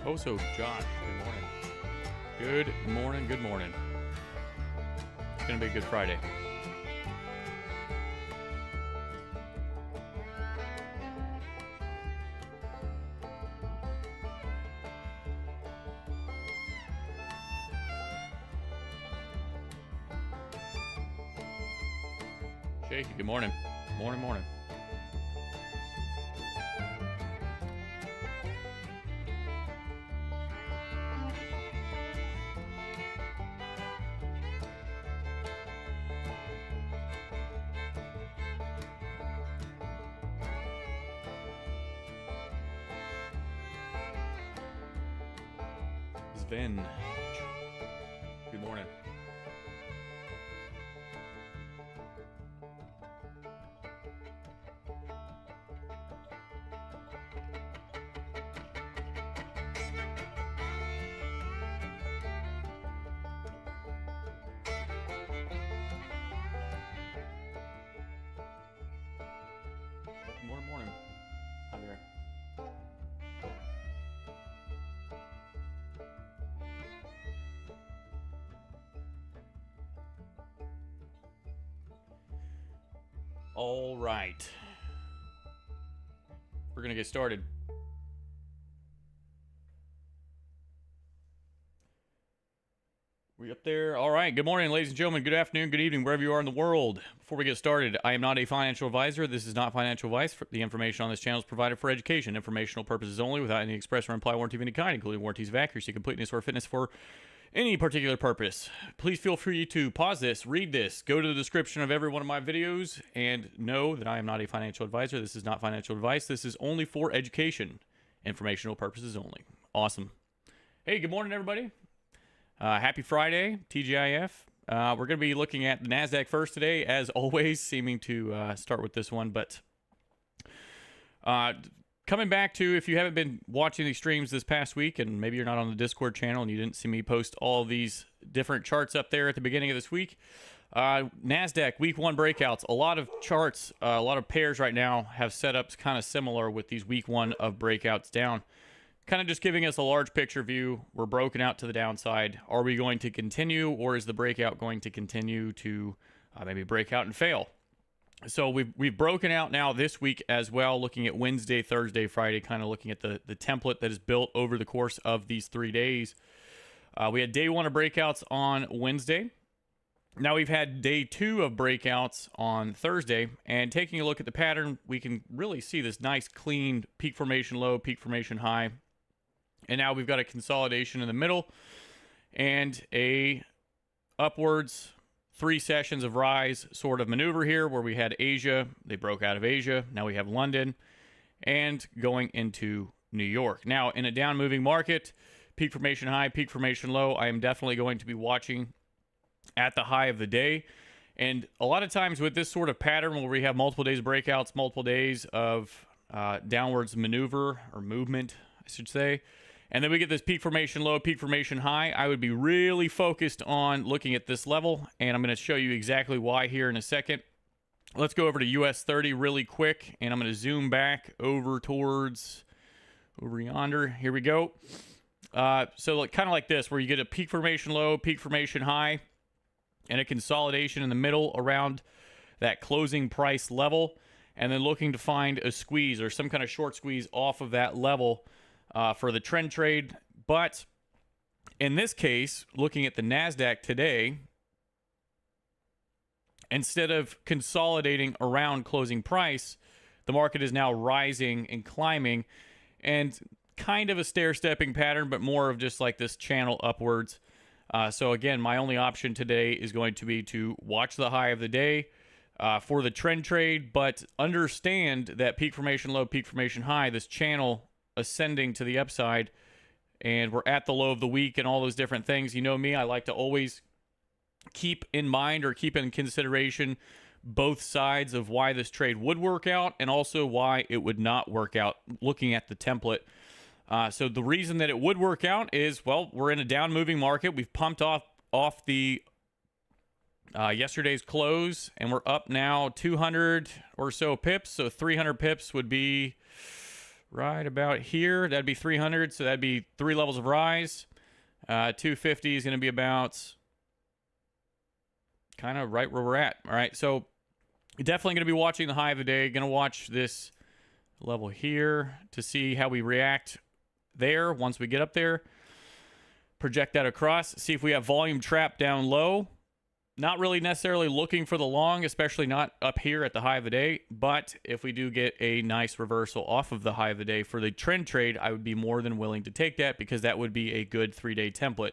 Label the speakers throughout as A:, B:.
A: Also, John, good morning. Good morning, good morning. It's going to be a good Friday. Shaky, good morning. Morning. Sven, good morning. Morning. Javier. All right. We're going to get started. We up there? All right. Good morning, ladies and gentlemen. Good afternoon, good evening, wherever you are in the world. Before we get started, I am not a financial advisor. This is not financial advice. The information on this channel is provided for education, informational purposes only, without any express or implied warranty of any kind, including warranties of accuracy, completeness, or fitness for any particular purpose. Please feel free to pause this, read this, go to the description of every one of my videos, and know that I am not a financial advisor. This is not financial advice. This is only for education, informational purposes only. Awesome. Hey, good morning, everybody. Happy Friday, TGIF. We're going to be looking at the NASDAQ first today, as always, seeming to start with this one. But coming back to, if you haven't been watching these streams this past week, and maybe you're not on the Discord channel and you didn't see me post all these different charts up there at the beginning of this week, NASDAQ week one breakouts. A lot of charts, a lot of pairs right now have setups kind of similar with these week one of breakouts down. Kind of just giving us a large picture view. We're broken out to the downside. Are we going to continue, or is the breakout going to continue to maybe break out and fail? So we've broken out now this week as well, looking at Wednesday, Thursday, Friday, kind of looking at the template that is built over the course of these 3 days. We had day one of breakouts on Wednesday. Now we've had day two of breakouts on Thursday, and taking a look at the pattern, we can really see this nice clean peak formation low, peak formation high. And now we've got a consolidation in the middle and a upwards 3 sessions of rise sort of maneuver here, where we had Asia. They broke out of Asia. Now we have London and going into New York. Now in a down moving market, peak formation high, peak formation low, I am definitely going to be watching at the high of the day. And a lot of times with this sort of pattern where we have multiple days of breakouts, multiple days of downwards maneuver or movement, I should say, and then we get this peak formation low, peak formation high, I would be really focused on looking at this level, and I'm going to show you exactly why here in a second. Let's go over to US 30 really quick, and I'm going to zoom back over towards over yonder. Here we go. So kind of like this, where you get a peak formation low, peak formation high, and a consolidation in the middle around that closing price level, and then looking to find a squeeze or some kind of short squeeze off of that level for the trend trade. But in this case, looking at the NASDAQ today, instead of consolidating around closing price, the market is now rising and climbing, and kind of a stair-stepping pattern, but more of just like this channel upwards. So again, my only option today is going to be to watch the high of the day for the trend trade, but understand that peak formation low, peak formation high, this channel ascending to the upside, and we're at the low of the week and all those different things. You know me, I like to always keep in mind or keep in consideration both sides of why this trade would work out and also why it would not work out, looking at the template. So the reason that it would work out is, well, we're in a down moving market. We've pumped off the yesterday's close, and we're up now 200 or so pips. So 300 pips would be right about here. That'd be 300, so that'd be 3 levels of rise. 250 is going to be about kind of right where we're at. All right, so definitely going to be watching the high of the day. Going to watch this level here to see how we react there once we get up there. Project that across. See if we have volume trap down low. Not really necessarily looking for the long, especially not up here at the high of the day. But if we do get a nice reversal off of the high of the day for the trend trade, I would be more than willing to take that because that would be a good 3-day template.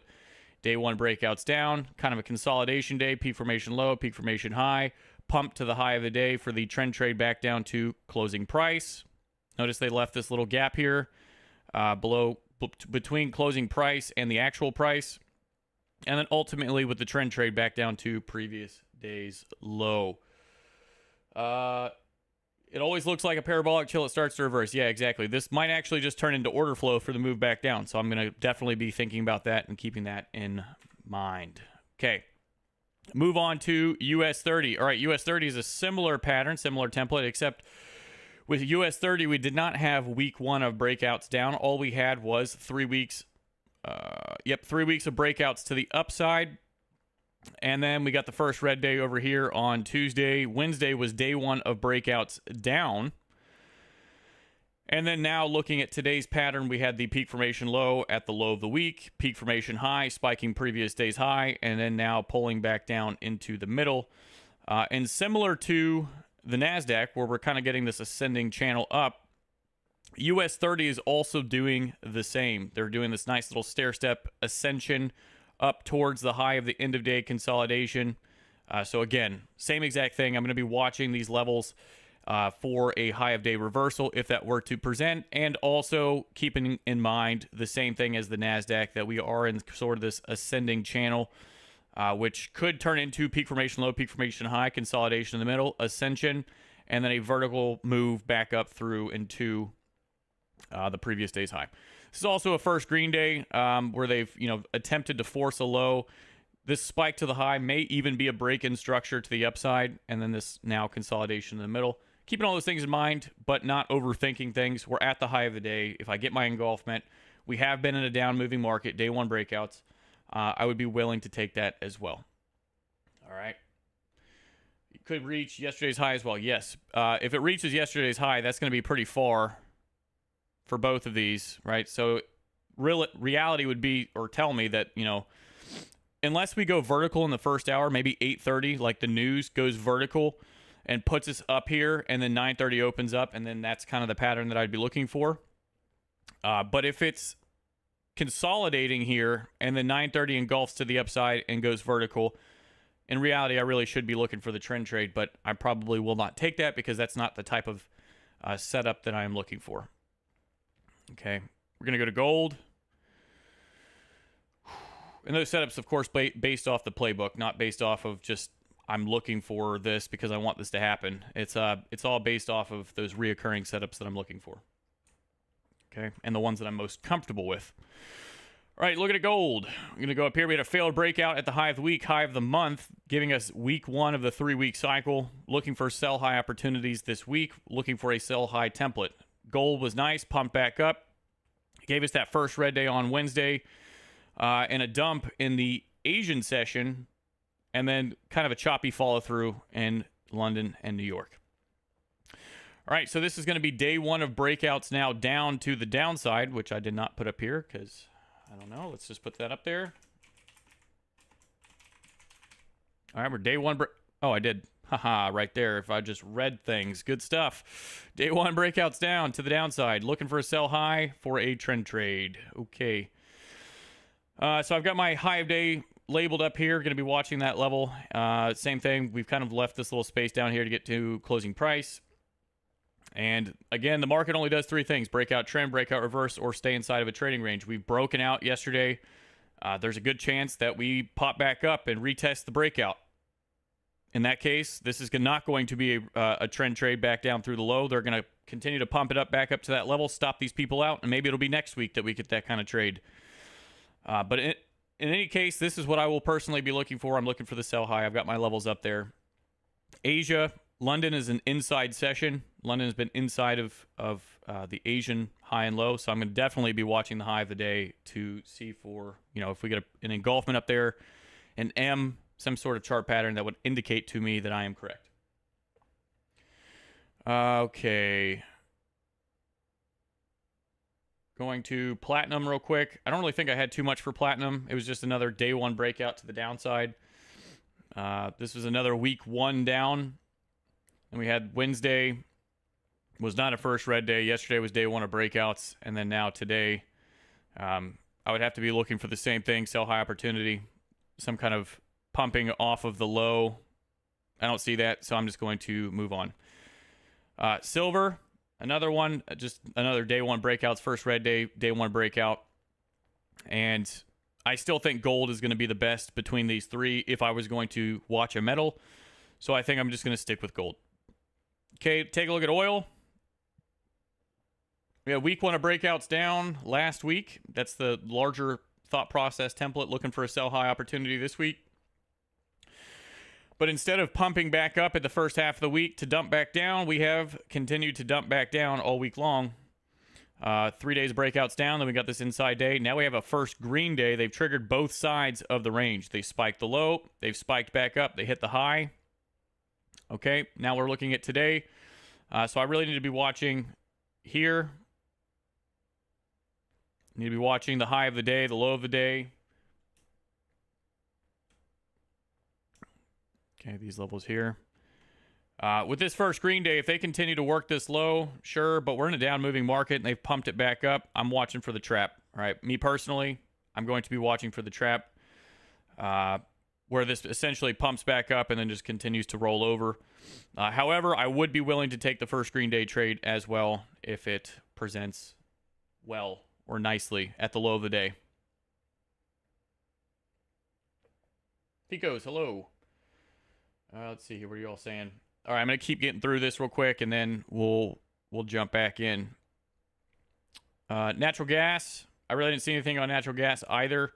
A: Day one breakouts down, kind of a consolidation day, peak formation low, peak formation high, pump to the high of the day for the trend trade back down to closing price. Notice they left this little gap here between closing price and the actual price. And then ultimately with the trend trade back down to previous day's low. It always looks like a parabolic till it starts to reverse. Yeah, exactly. This might actually just turn into order flow for the move back down. So I'm going to definitely be thinking about that and keeping that in mind. Okay. Move on to US 30. All right, US 30 is a similar pattern, similar template, except with US 30, we did not have week one of breakouts down. All we had was 3 weeks. 3 weeks of breakouts to the upside. And then we got the first red day over here on Tuesday. Wednesday was day one of breakouts down. And then now looking at today's pattern, we had the peak formation low at the low of the week, peak formation high, spiking previous day's high, and then now pulling back down into the middle. And similar to the NASDAQ, where we're kind of getting this ascending channel up, US 30 is also doing the same. They're doing this nice little stair-step ascension up towards the high of the end-of-day consolidation. So again, same exact thing. I'm going to be watching these levels for a high-of-day reversal if that were to present, and also keeping in mind the same thing as the NASDAQ, that we are in sort of this ascending channel, which could turn into peak formation low, peak formation high, consolidation in the middle, ascension, and then a vertical move back up through into the previous day's high. This is also a first green day where they've attempted to force a low. This spike to the high may even be a break-in structure to the upside, and then this now consolidation in the middle. Keeping all those things in mind, but not overthinking things. We're at the high of the day. If I get my engulfment, we have been in a down-moving market, day one breakouts. I would be willing to take that as well. All right. It could reach yesterday's high as well. Yes. If it reaches yesterday's high, that's going to be pretty far for both of these, right? So reality would be, or tell me that, unless we go vertical in the first hour, maybe 8:30, like the news goes vertical and puts us up here, and then 9:30 opens up, and then that's kind of the pattern that I'd be looking for. But if it's consolidating here, and then 9:30 engulfs to the upside and goes vertical, in reality, I really should be looking for the trend trade, but I probably will not take that because that's not the type of setup that I am looking for. Okay, we're going to go to gold. And those setups, of course, based off the playbook, not based off of just I'm looking for this because I want this to happen. It's all based off of those reoccurring setups that I'm looking for. Okay, and the ones that I'm most comfortable with. All right, look at gold. I'm going to go up here. We had a failed breakout at the high of the week, high of the month, giving us week one of the 3-week cycle. Looking for sell high opportunities this week. Looking for a sell high template. Gold was nice, pumped back up. Gave us that first red day on Wednesday and a dump in the Asian session, and then kind of a choppy follow-through in London and New York. All right, so this is going to be day one of breakouts now down to the downside, which I did not put up here because, I don't know. Let's just put that up there. All right, we're day one. Oh, I did. Haha, right there. If I just read things. Good stuff. Day one breakouts down to the downside. Looking for a sell high for a trend trade. Okay. So I've got my high of day labeled up here. Going to be watching that level. Same thing. We've kind of left this little space down here to get to closing price. And again, the market only does 3 things: breakout trend, breakout reverse, or stay inside of a trading range. We've broken out yesterday. There's a good chance that we pop back up and retest the breakout. In that case, this is not going to be a trend trade back down through the low. They're going to continue to pump it up back up to that level, stop these people out, and maybe it'll be next week that we get that kind of trade. But in any case, this is what I will personally be looking for. I'm looking for the sell high. I've got my levels up there. Asia, London is an inside session. London has been inside of the Asian high and low, so I'm going to definitely be watching the high of the day to see for, if we get an engulfment up there, an M, some sort of chart pattern that would indicate to me that I am correct. Okay. Going to platinum real quick. I don't really think I had too much for platinum. It was just another day one breakout to the downside. This was another week one down. And we had Wednesday was not a first red day. Yesterday was day one of breakouts. And then now today, I would have to be looking for the same thing, sell high opportunity, some kind of pumping off of the low. I don't see that, so I'm just going to move on. Silver, another one, just another day one breakouts, first red day, day one breakout. And I still think gold is going to be the best between these three if I was going to watch a metal. So I think I'm just going to stick with gold. Okay, take a look at oil. We had week one of breakouts down last week. That's the larger thought process template, looking for a sell high opportunity this week. But instead of pumping back up at the first half of the week to dump back down, we have continued to dump back down all week long. 3 days breakouts down, then we got this inside day. Now we have a first green day. They've triggered both sides of the range. They spiked the low. They've spiked back up. They hit the high. Okay, now we're looking at today. So I really need to be watching here. Need to be watching the high of the day, the low of the day. Okay, these levels here. With this first green day, if they continue to work this low, sure, but we're in a down moving market and they've pumped it back up. I'm watching for the trap. All right, me personally, I'm going to be watching for the trap where this essentially pumps back up and then just continues to roll over. However, I would be willing to take the first green day trade as well if it presents well or nicely at the low of the day. Ficos, hello. Let's see here. What are you all saying? All right, I'm going to keep getting through this real quick, and then we'll jump back in. Natural gas. I really didn't see anything on natural gas either.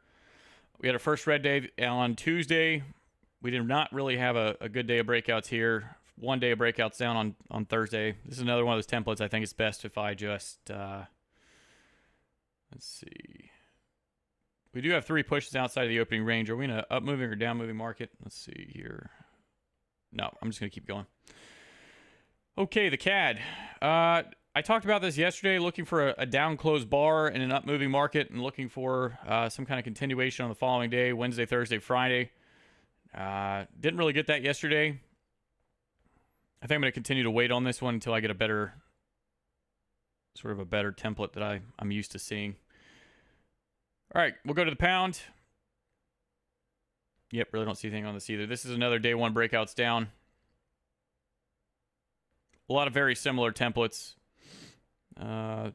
A: We had our first red day on Tuesday. We did not really have a good day of breakouts here. 1 day of breakouts down on Thursday. This is another one of those templates. I think it's best if I just... let's see. We do have 3 pushes outside of the opening range. Are we in an up moving or down moving market? Let's see here. No, I'm just going to keep going. Okay, the CAD. I talked about this yesterday, looking for a down closed bar in an up moving market and looking for some kind of continuation on the following day, Wednesday, Thursday, Friday. Didn't really get that yesterday. I think I'm going to continue to wait on this one until I get a better, sort of a better template that I'm used to seeing. All right, we'll go to the pound. Yep, really don't see anything on this either. This is another day one breakouts down. A lot of very similar templates.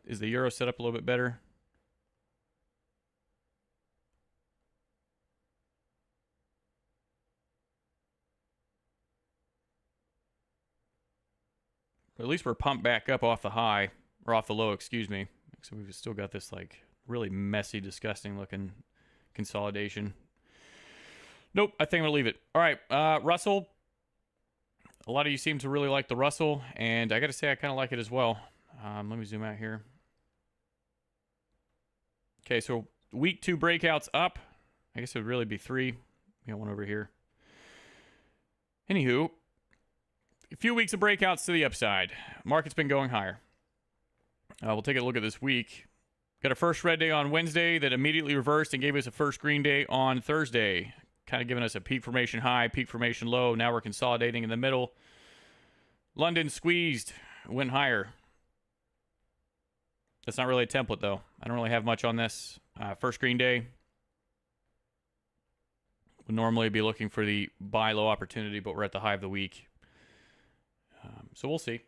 A: Is the euro set up a little bit better? But at least we're pumped back up off the high, or off the low, excuse me. So we've still got this like really messy, disgusting looking consolidation. Nope, I think I'm going to leave it. All right, Russell. A lot of you seem to really like the Russell, and I got to say I kind of like it as well. Let me zoom out here. Okay, so week 2 breakouts up. I guess it would really be 3. We got one over here. Anywho, a few weeks of breakouts to the upside. Market's been going higher. We'll take a look at this week. Got a first red day on Wednesday that immediately reversed and gave us a first green day on Thursday. Kind of giving us a peak formation high, peak formation low. Now we're consolidating in the middle. London squeezed, went higher. That's not really a template, though. I don't really have much on this. First green day. Would normally be looking for the buy low opportunity, but we're at the high of the week. So we'll see.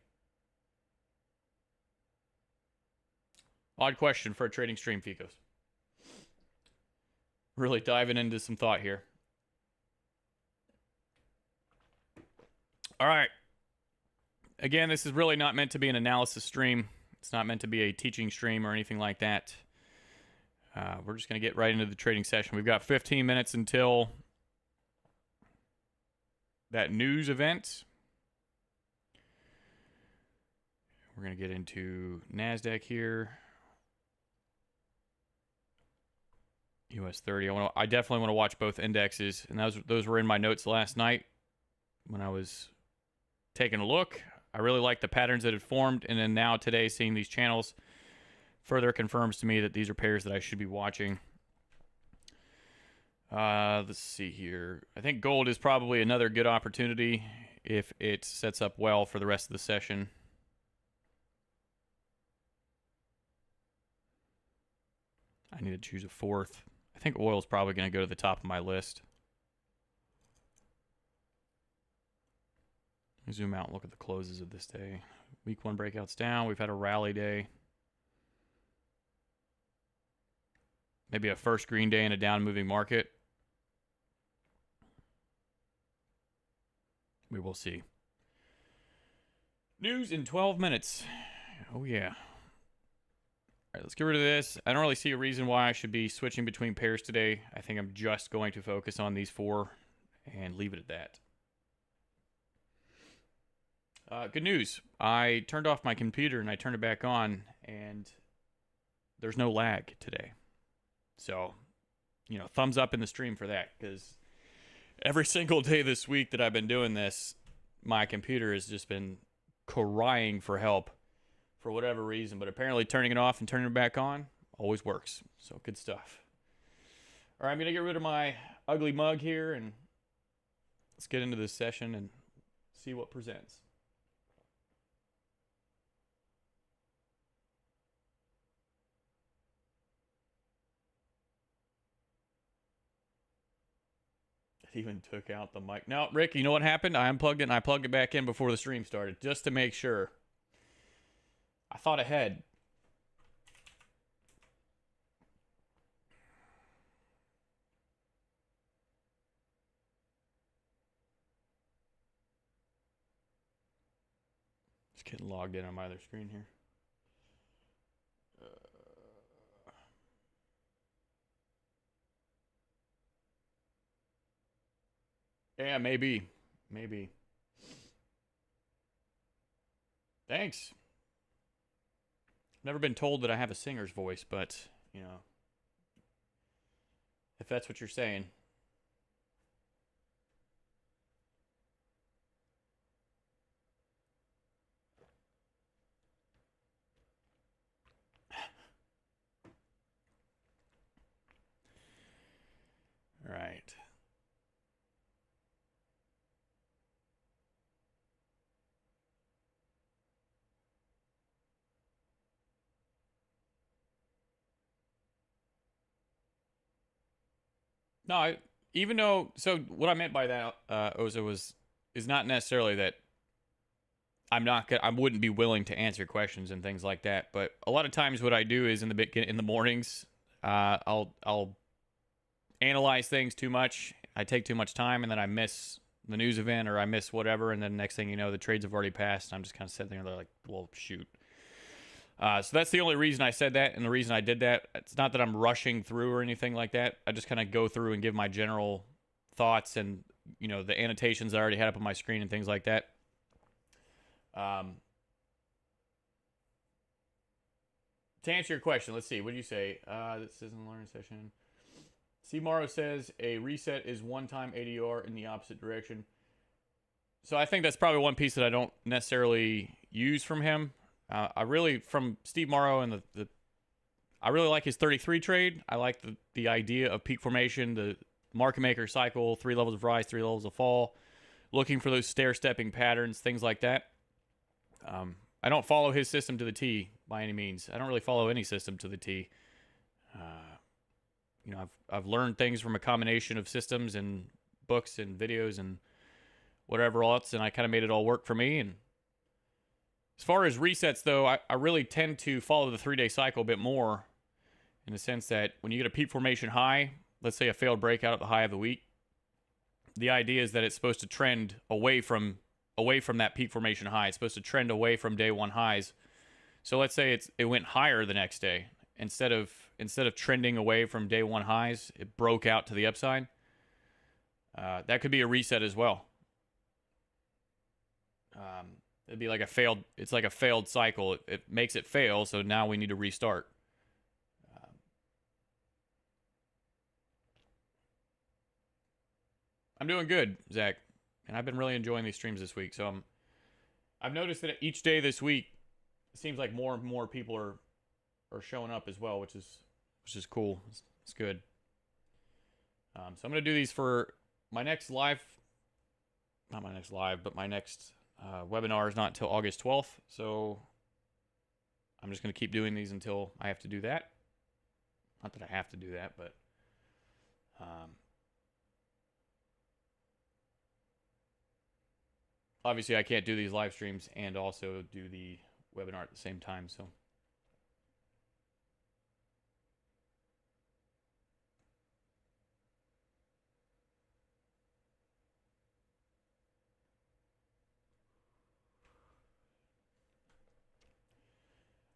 A: Odd question for a trading stream, Ficos. Really diving into some thought here. All right. Again, this is really not meant to be an analysis stream. It's not meant to be a teaching stream or anything like that. We're just going to get right into the trading session. We've got 15 minutes until that news event. We're going to get into NASDAQ here. US 30. I definitely want to watch both indexes, and those were in my notes last night when I was taking a look. I really like the patterns that had formed, and then now today seeing these channels further confirms to me that these are pairs that I should be watching. Let's see here. I think gold is probably another good opportunity if it sets up well for the rest of the session. I need to choose a fourth. I think oil is probably going to go to the top of my list. Zoom out and look at the closes of this day. Week 1 breakouts down. We've had a rally day. Maybe a first green day in a down moving market. We will see. News in 12 minutes. Oh, yeah. All right, let's get rid of this. I don't really see a reason why I should be switching between pairs today. I think I'm just going to focus on these 4 and leave it at that. Good news. I turned off my computer and I turned it back on, and there's no lag today. So, you know, thumbs up in the stream for that, because every single day this week that I've been doing this, my computer has just been crying for help for whatever reason. But apparently turning it off and turning it back on always works. So good stuff. All right, I'm going to get rid of my ugly mug here, and let's get into this session and see what presents. Even took out the mic. Now, Rick, you know what happened? I unplugged it and I plugged it back in before the stream started, just to make sure. I thought ahead. Just getting logged in on my other screen here. Yeah, maybe. Maybe. Thanks. Never been told that I have a singer's voice, but, you know, if that's what you're saying. All right. No, even though, so what I meant by that, Oza, is not necessarily that I wouldn't be willing to answer questions and things like that. But a lot of times what I do is in the mornings, I'll analyze things too much. I take too much time, and then I miss the news event or I miss whatever. And then next thing you know, the trades have already passed. And I'm just kind of sitting there like, well, shoot. So that's the only reason I said that, and the reason I did that. It's not that I'm rushing through or anything like that. I just kind of go through and give my general thoughts and, you know, the annotations I already had up on my screen and things like that. To answer your question, let's see. What do you say? This isn't a learning session. C. Mauro says a reset is one-time ADR in the opposite direction. So I think that's probably one piece that I don't necessarily use from him. I really, from Steve Mauro and I really like his 33 trade. I like the idea of peak formation, the market maker cycle, 3 levels of rise, 3 levels of fall, looking for those stair-stepping patterns, things like that. I don't follow his system to the T by any means. I don't really follow any system to the T. You know, I've learned things from a combination of systems and books and videos and whatever else, and I kind of made it all work for me. And as far as resets, though, I really tend to follow the 3-day cycle a bit more, in the sense that when you get a peak formation high, let's say a failed breakout at the high of the week, the idea is that it's supposed to trend away from that peak formation high. It's supposed to trend away from day one highs. So let's say it went higher the next day. Instead of trending away from day one highs, it broke out to the upside. That could be a reset as well. It'd be like a failed. It's like a failed cycle. It makes it fail, so now we need to restart. I'm doing good, Zach, and I've been really enjoying these streams this week. So I've noticed that each day this week, it seems like more and more people are showing up as well, which is cool. It's good. So I'm gonna do these for my next live, not my next live, but my next webinar is not until August 12th. So I'm just gonna keep doing these until I have to do that. Not that I have to do that, but obviously I can't do these live streams and also do the webinar at the same time. So.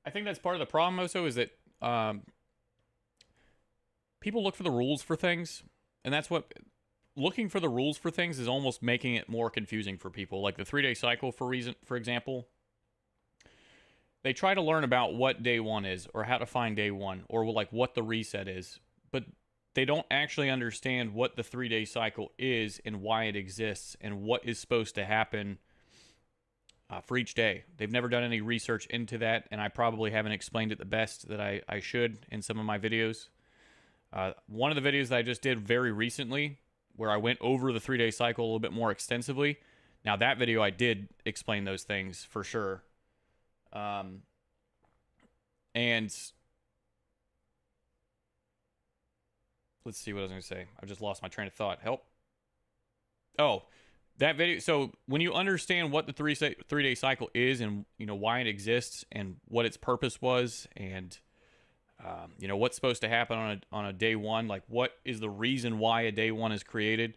A: I think that's part of the problem also is that people look for the rules for things, and that's what looking for the rules for things is almost making it more confusing for people. Like the 3-day cycle, for example, they try to learn about what day one is, or how to find day one, or like what the reset is, but they don't actually understand what the 3-day cycle is and why it exists and what is supposed to happen for each day. They've never done any research into that, and I probably haven't explained it the best that I should in some of my videos. One of the videos that I just did very recently, where I went over the 3-day cycle a little bit more extensively. Now, that video I did explain those things for sure. And let's see what I was going to say. I just lost my train of thought. Help. Oh, that video. So when you understand what the 3-day cycle is and why it exists and what its purpose was and what's supposed to happen on a day one, like what is the reason why a day one is created,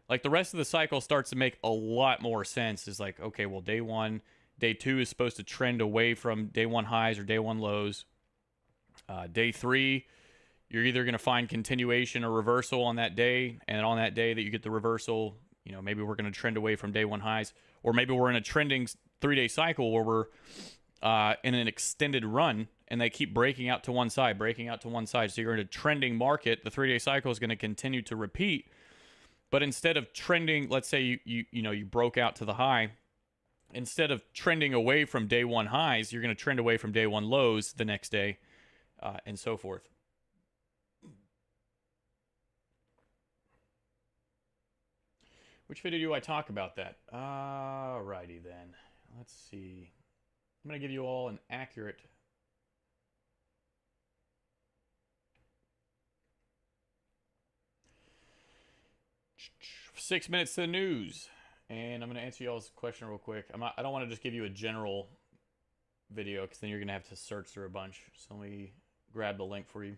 A: like the rest of the cycle starts to make a lot more sense. Is like, okay, well, day one, day two is supposed to trend away from day one highs or day one lows. Day three, you're either going to find continuation or reversal on that day, and on that day that you get the reversal, maybe we're going to trend away from day one highs, or maybe we're in a trending 3-day cycle where we're in an extended run and they keep breaking out to one side. So you're in a trending market. The 3-day cycle is going to continue to repeat, but instead of trending, let's say you broke out to the high, instead of trending away from day one highs, you're going to trend away from day one lows the next day, and so forth. Which video do I talk about that? Alrighty then. Let's see. I'm going to give you all an accurate 6 minutes to the news. And I'm going to answer y'all's question real quick. I don't want to just give you a general video because then you're going to have to search through a bunch. So let me grab the link for you.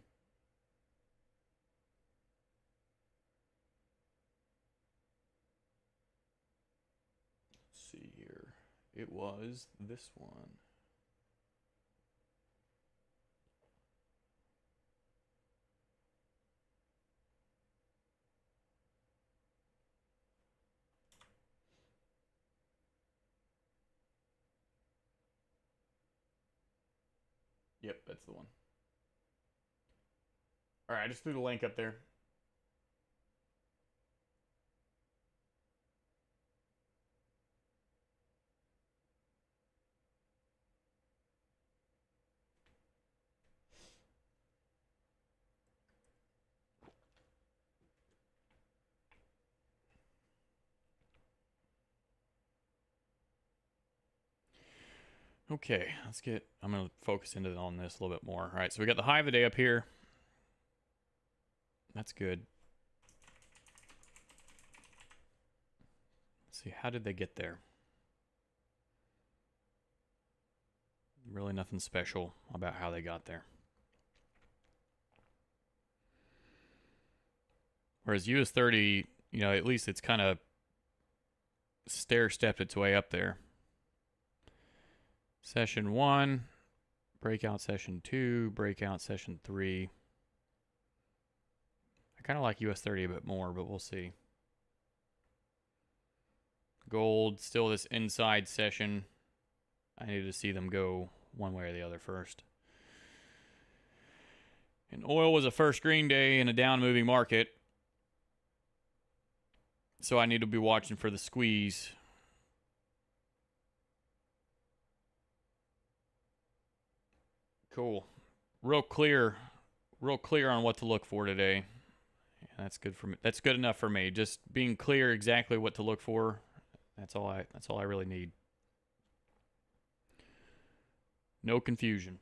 A: See here. It was this one. Yep, that's the one. All right, I just threw the link up there. Okay, I'm going to focus on this a little bit more. All right, so we got the high of the day up here. That's good. Let's see, how did they get there? Really nothing special about how they got there. Whereas US 30, at least it's kind of stair-stepped its way up there. Session 1, breakout session 2, breakout session 3. I kind of like US 30 a bit more, but we'll see. Gold, still this inside session. I needed to see them go one way or the other first. And oil was a first green day in a down-moving market. So I need to be watching for the squeeze. Cool. Real clear on what to look for today. Yeah, that's good for me. That's good enough for me. Just being clear exactly what to look for. That's all I really need. No confusion.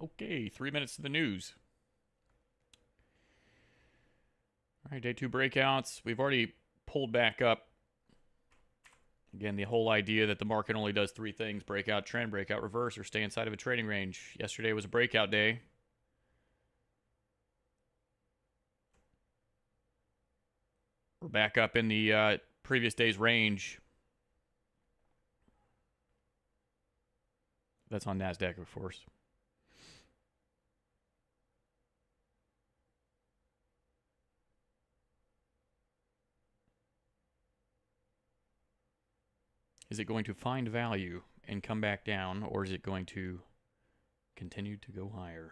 A: Okay, 3 minutes to the news. All right, day 2 breakouts. We've already pulled back up. Again, the whole idea that the market only does 3 things: breakout, trend, breakout, reverse, or stay inside of a trading range. Yesterday was a breakout day. We're back up in the previous day's range. That's on NASDAQ, of course. Is it going to find value and come back down, or is it going to continue to go higher?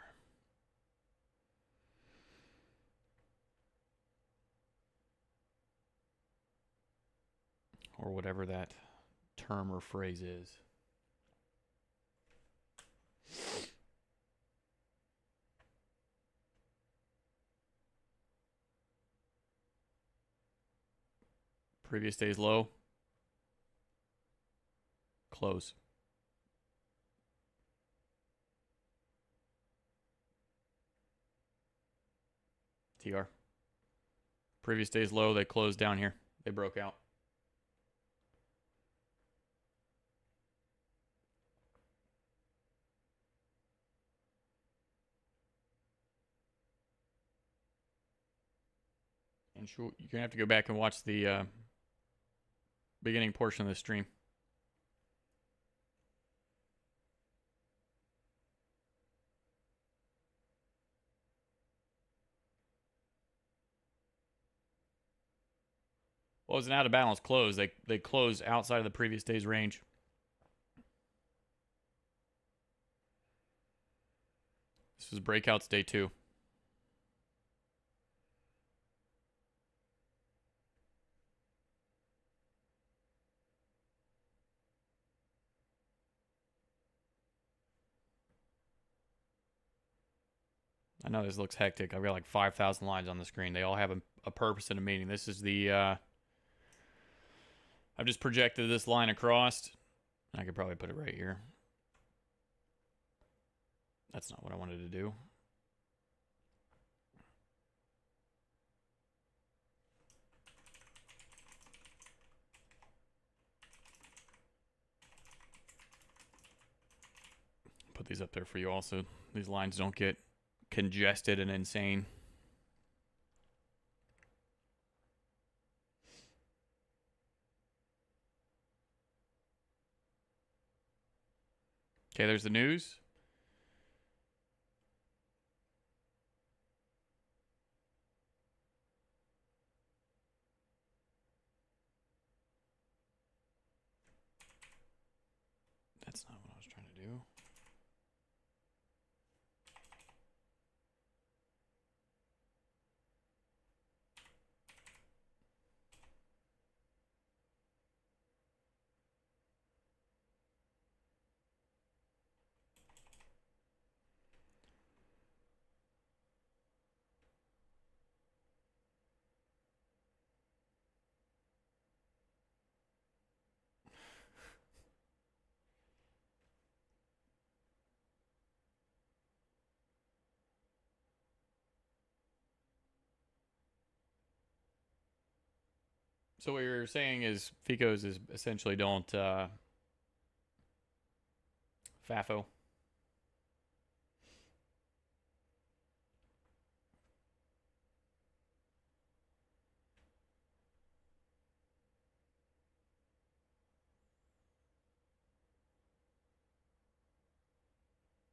A: Or whatever that term or phrase is. Previous day's low. Close. TR. Previous day's low, they closed down here. They broke out. And sure, you're going to have to go back and watch the beginning portion of the stream. Well, it was an out of balance close. They closed outside of the previous day's range. This was breakouts day 2. I know this looks hectic. I've got like 5,000 lines on the screen. They all have a purpose and a meaning. This is the... I've just projected this line across. I could probably put it right here. That's not what I wanted to do. Put these up there for you also. These lines don't get congested and insane. Okay, there's the news. That's not what I was trying to do. So what you're saying is FICOs is essentially don't FAFO.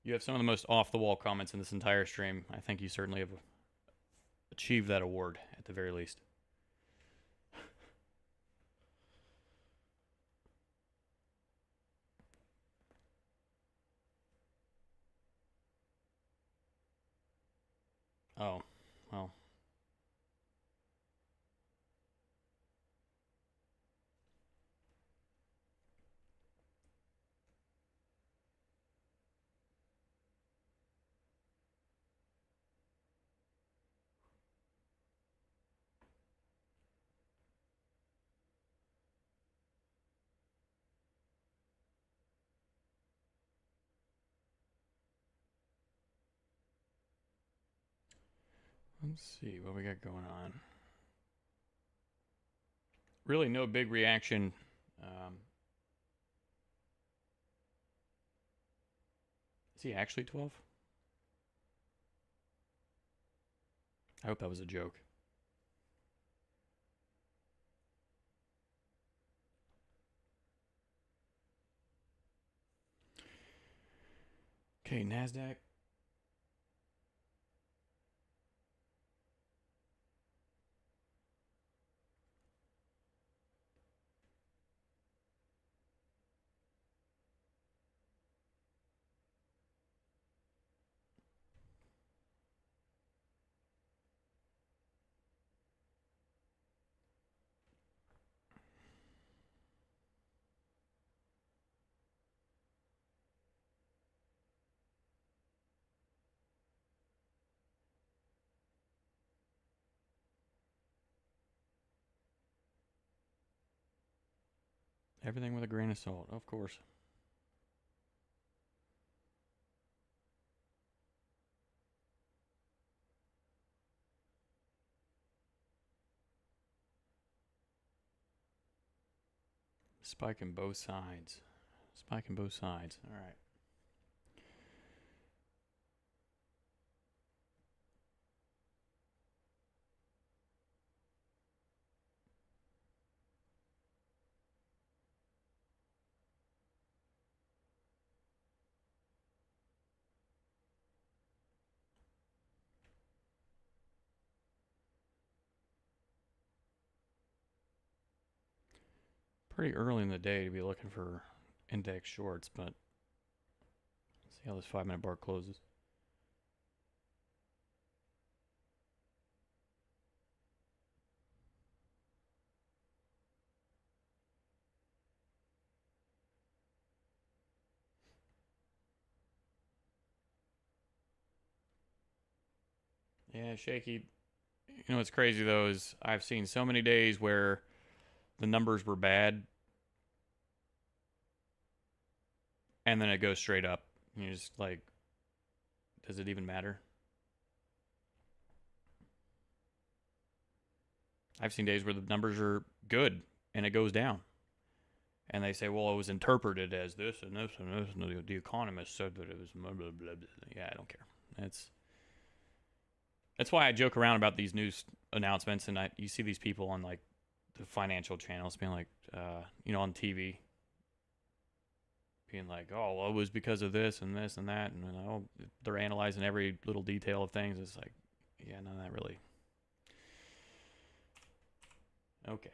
A: You have some of the most off-the-wall comments in this entire stream. I think you certainly have achieved that award at the very least. Oh, well. Let's see what we got going on. Really no big reaction. Is he actually 12? I hope that was a joke. Okay, NASDAQ. Everything with a grain of salt, of course. Spiking both sides. Spiking both sides. All right. Pretty early in the day to be looking for index shorts, but let's see how this 5-minute bar closes. Yeah, shaky. You know what's crazy though is I've seen so many days where the numbers were bad and then it goes straight up. And you're just like, does it even matter? I've seen days where the numbers are good and it goes down. And they say, well, it was interpreted as this and this and this, and the economist said that it was blah, blah, blah, blah. Yeah, I don't care. That's why I joke around about these news announcements, and you see these people on like the financial channels being like, on TV, being like, oh, well, it was because of this and this and that, and they're analyzing every little detail of things. It's like, yeah, no, not really. Okay.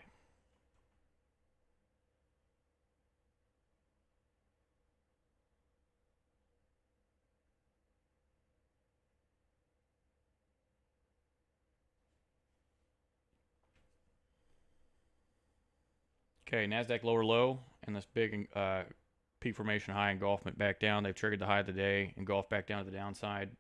A: Okay, NASDAQ lower low and this big peak formation high engulfment back down. They've triggered the high of the day, engulfed back down to the downside.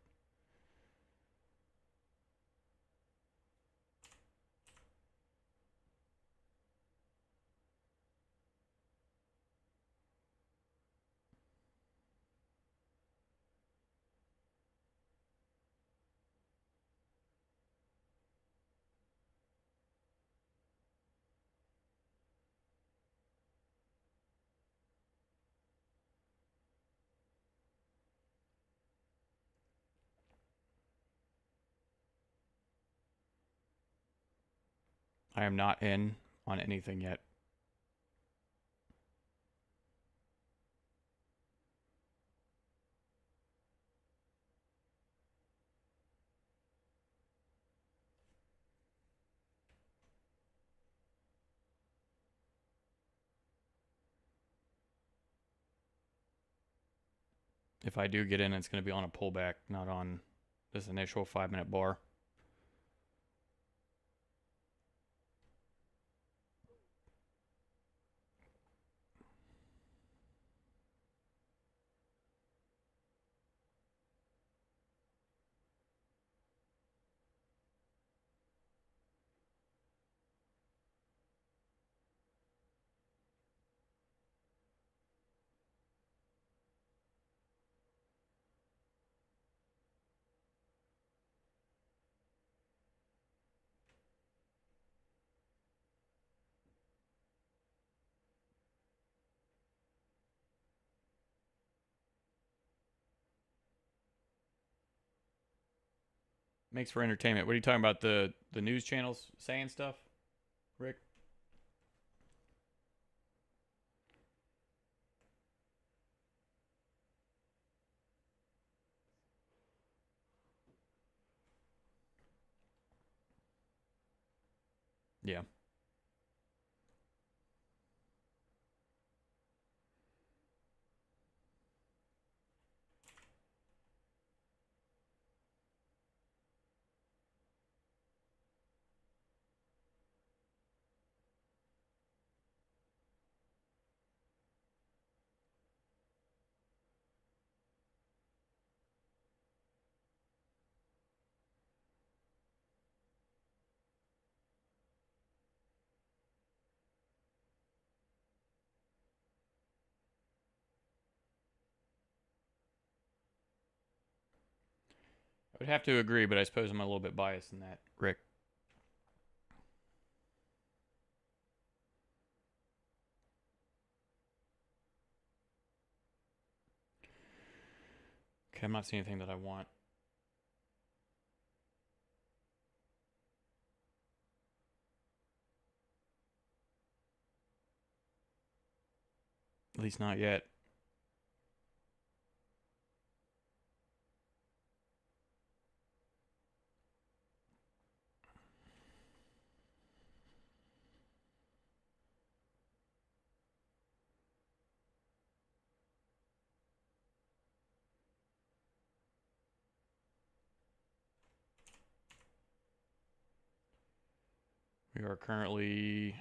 A: I am not in on anything yet. If I do get in, it's going to be on a pullback, not on this initial 5-minute bar. Makes for entertainment. What are you talking about? The news channels saying stuff, Rick? Yeah. I would have to agree, but I suppose I'm a little bit biased in that, Rick. Okay, I'm not seeing anything that I want. At least not yet. We are currently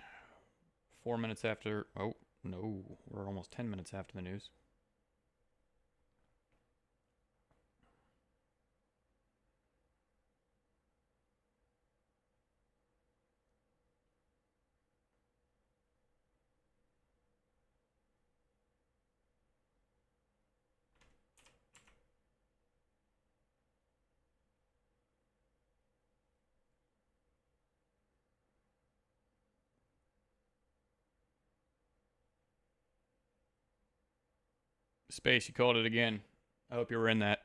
A: 4 minutes after. Oh, no. We're almost 10 minutes after the news. Space, you called it again. I hope you were in that.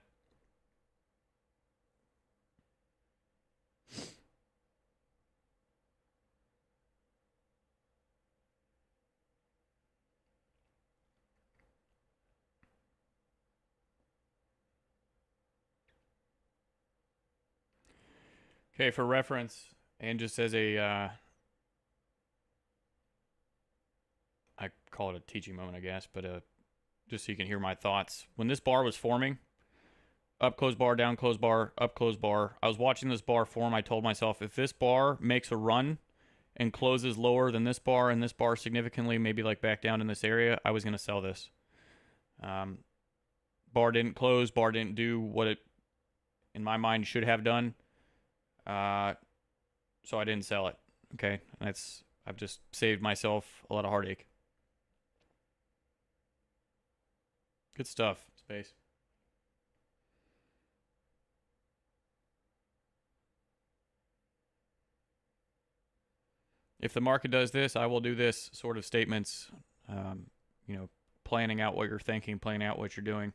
A: Okay, for reference, and just as a, I call it a teaching moment, I guess, but just so you can hear my thoughts. When this bar was forming, up close bar, down close bar, up close bar, I was watching this bar form. I told myself, if this bar makes a run and closes lower than this bar and this bar significantly, maybe like back down in this area, I was going to sell this. Bar didn't close. Bar didn't do what it, in my mind, should have done. So I didn't sell it. Okay, I've just saved myself a lot of heartache. Good stuff, Space. If the market does this, I will do this sort of statements. You know, planning out what you're thinking, planning out what you're doing.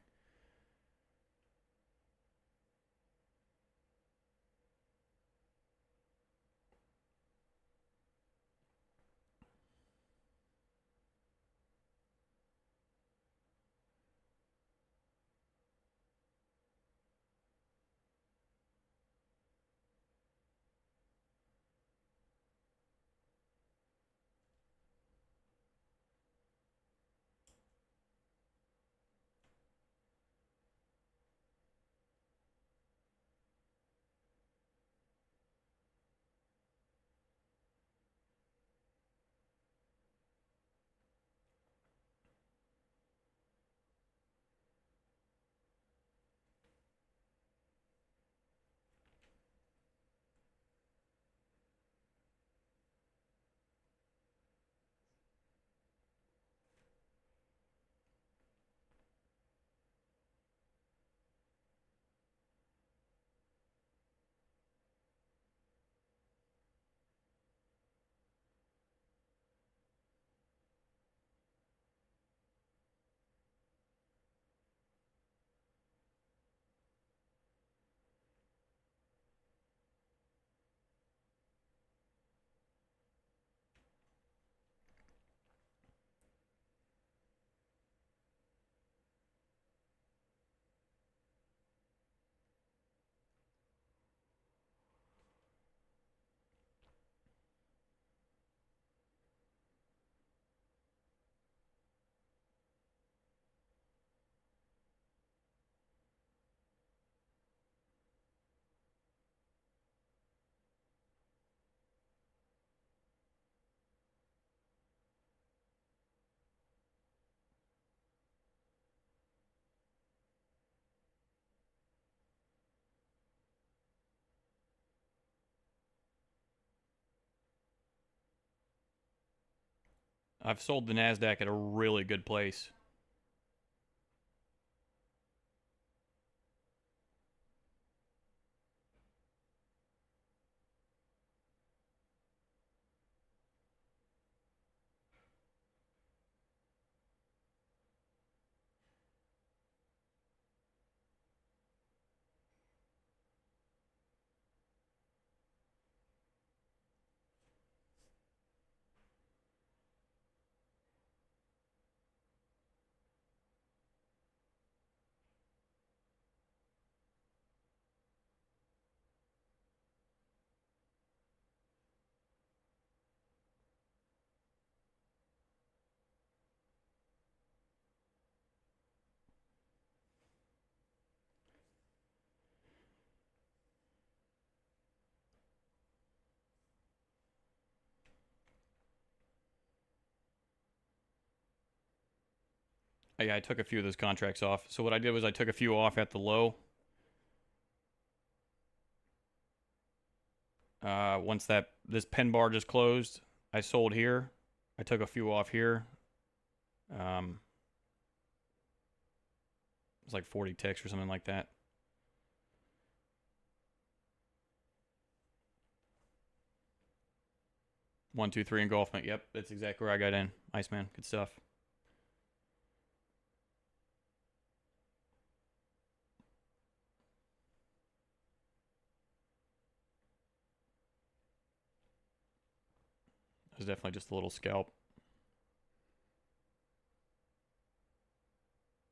A: I've sold the NASDAQ at a really good place. Yeah, I took a few of those contracts off. So what I did was I took a few off at the low. Once this pen bar just closed, I sold here. I took a few off here. It's like 40 ticks or something like that. One, two, three engulfment. Yep, that's exactly where I got in. Iceman, good stuff. It was definitely just a little scalp.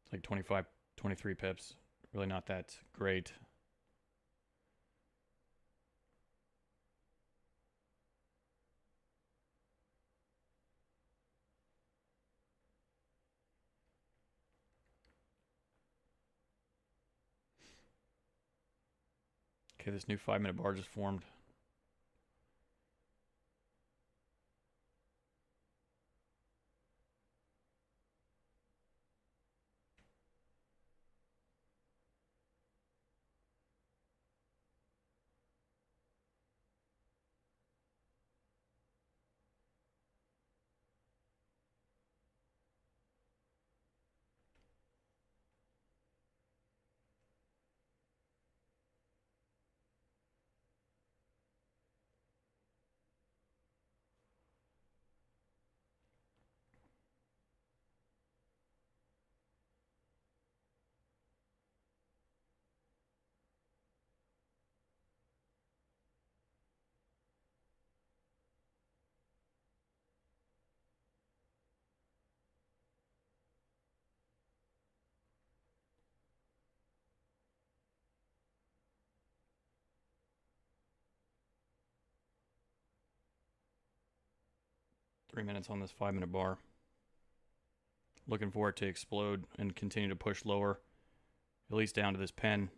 A: It's like 25, 23 pips. Really not that great. Okay, this new 5-minute bar just formed. Three minutes on this 5-minute bar. Looking for it to explode and continue to push lower, at least down to this pen.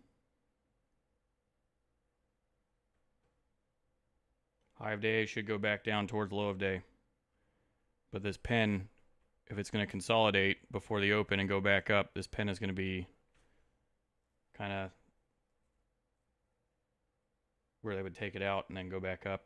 A: High of day should go back down towards low of day. But this pen, if it's going to consolidate before the open and go back up, this pen is going to be kind of where they would take it out and then go back up.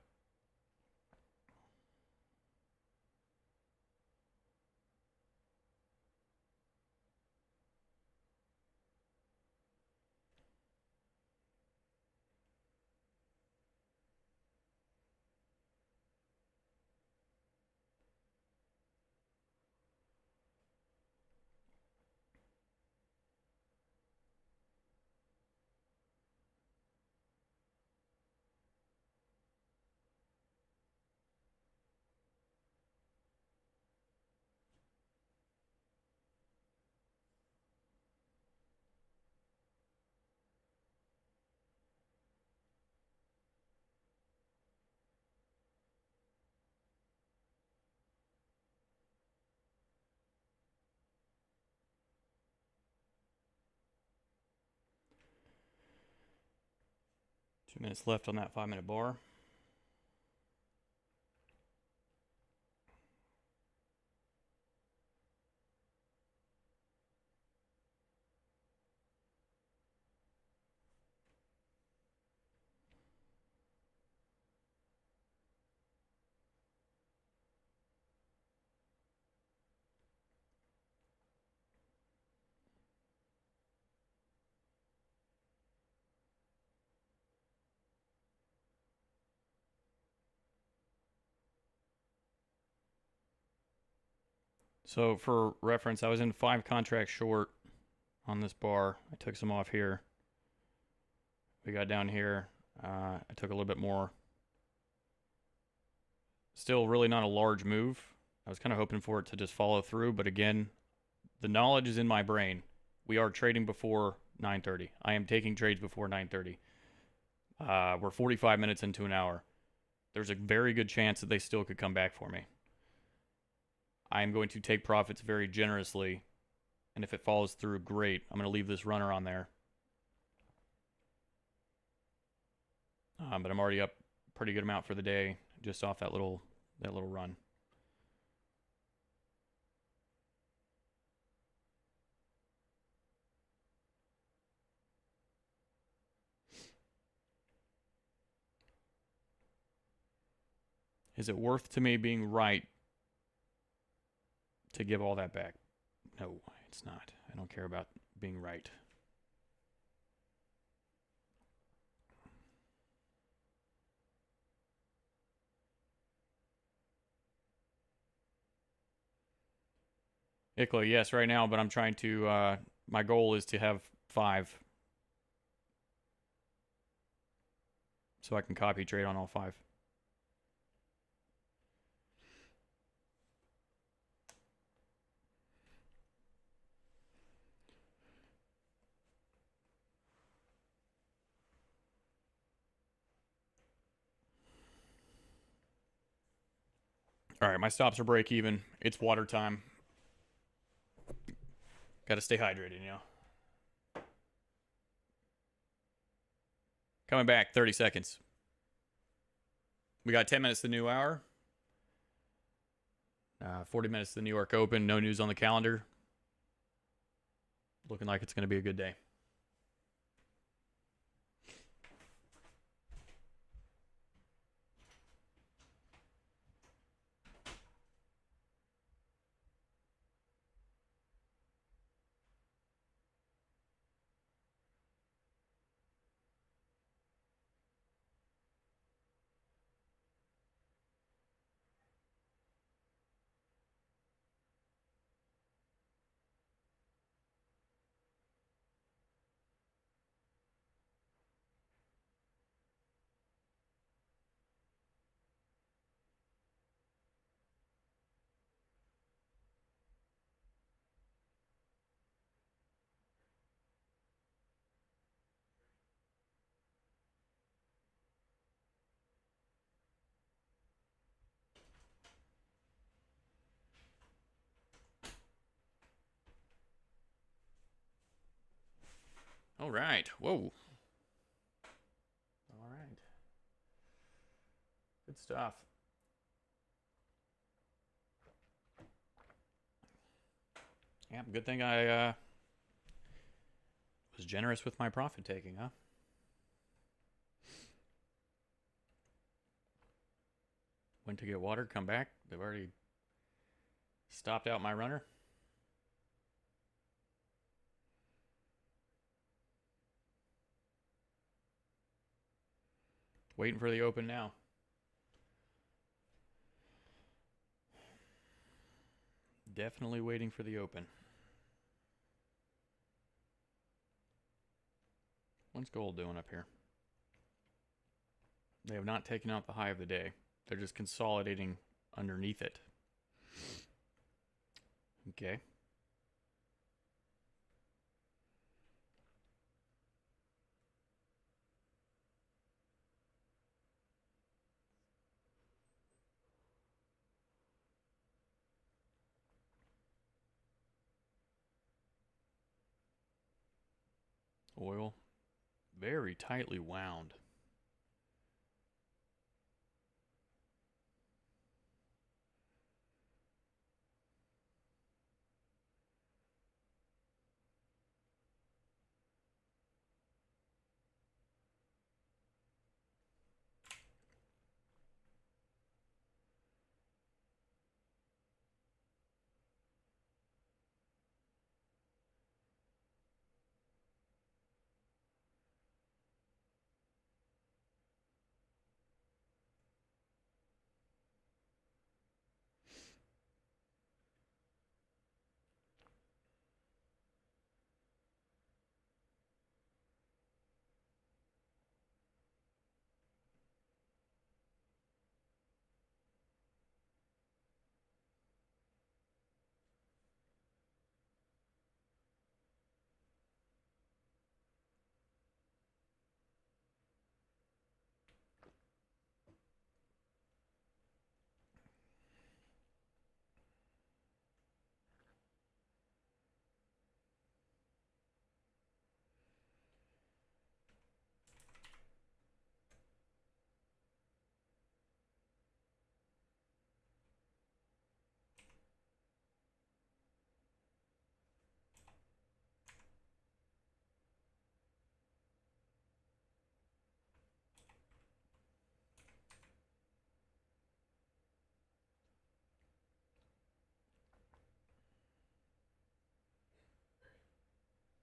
A: Two minutes left on that 5-minute bar. So for reference, I was in 5 contracts short on this bar. I took some off here. We got down here. I took a little bit more. Still really not a large move. I was kind of hoping for it to just follow through, but again, the knowledge is in my brain. We are trading before 9:30. I am taking trades before 9:30. We're 45 minutes into an hour. There's a very good chance that they still could come back for me. I am going to take profits very generously, and if it follows through, great. I'm going to leave this runner on there. But I'm already up a pretty good amount for the day, just off that little run. Is it worth to me being right to give all that back? No, it's not. I don't care about being right. Iklo, yes, right now, but I'm trying to, my goal is to have 5. So I can copy trade on all 5. All right, my stops are break even. It's water time. Got to stay hydrated, you know. Coming back, 30 seconds. We got 10 minutes to the new hour. 40 minutes to the New York Open. No news on the calendar. Looking like it's going to be a good day. All right. Whoa. All right. Good stuff. Yeah, good thing I was generous with my profit taking, huh? Went to get water, come back. They've already stopped out my runner. Waiting for the open now. Definitely waiting for the open. What's gold doing up here? They have not taken out the high of the day. They're just consolidating underneath it. Okay. Oil. Very tightly wound.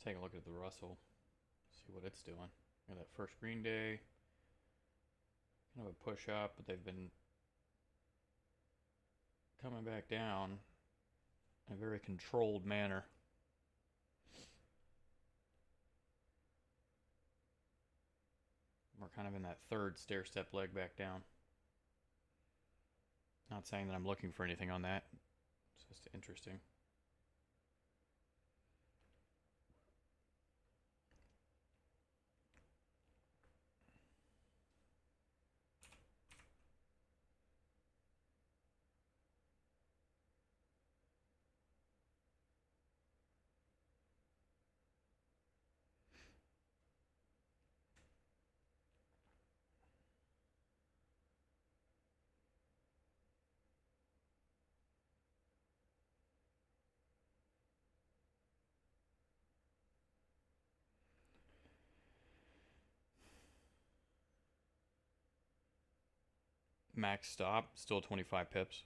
A: take a look at the Russell, see what it's doing. Got that first green day, kind of a push up, but they've been coming back down in a very controlled manner. We're kind of in that third stair step leg back down. Not saying that I'm looking for anything on that. It's just interesting. Max stop, still 25 pips.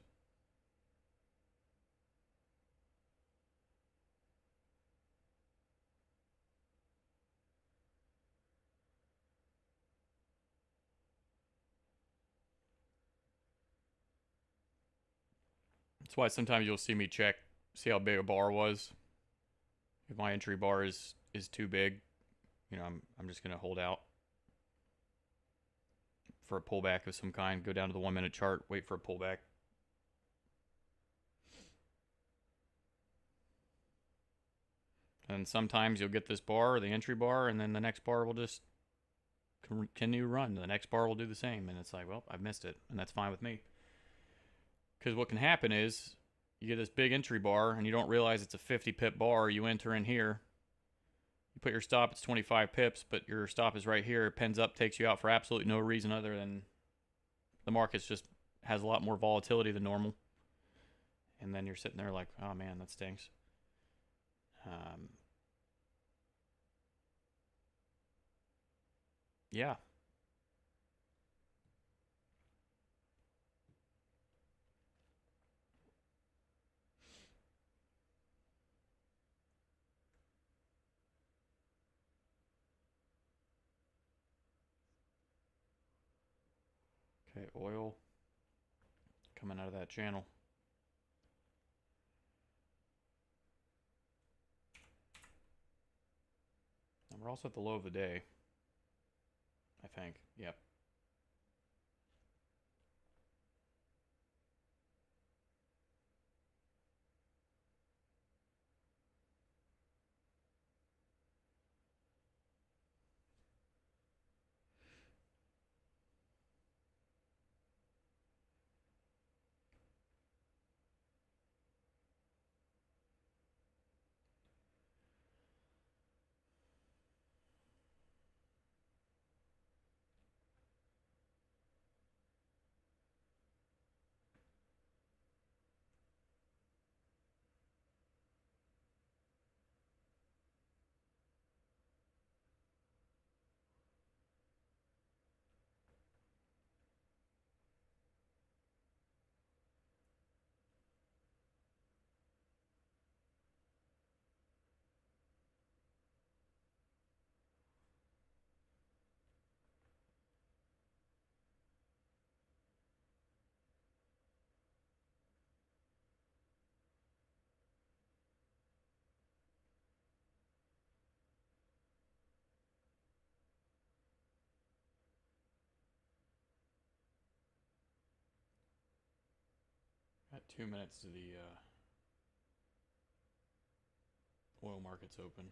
A: That's why sometimes you'll see me check, see how big a bar was. If my entry bar is too big, you know, I'm just gonna hold out for a pullback of some kind. Go down to the 1 minute chart, wait for a pullback. And sometimes you'll get this bar, the entry bar, and then the next bar will just continue to run. The next bar will do the same, and it's like, well, I've missed it, and that's fine with me. Because what can happen is you get this big entry bar, and you don't realize it's a 50 pip bar. You enter in here, you put your stop, it's 25 pips, but your stop is right here. It pens up, takes you out for absolutely no reason other than the market's just has a lot more volatility than normal. And then you're sitting there like, oh man, that stinks. Yeah. Okay, oil coming out of that channel. And we're also at the low of the day, I think. Yep. Got 2 minutes to the oil markets open.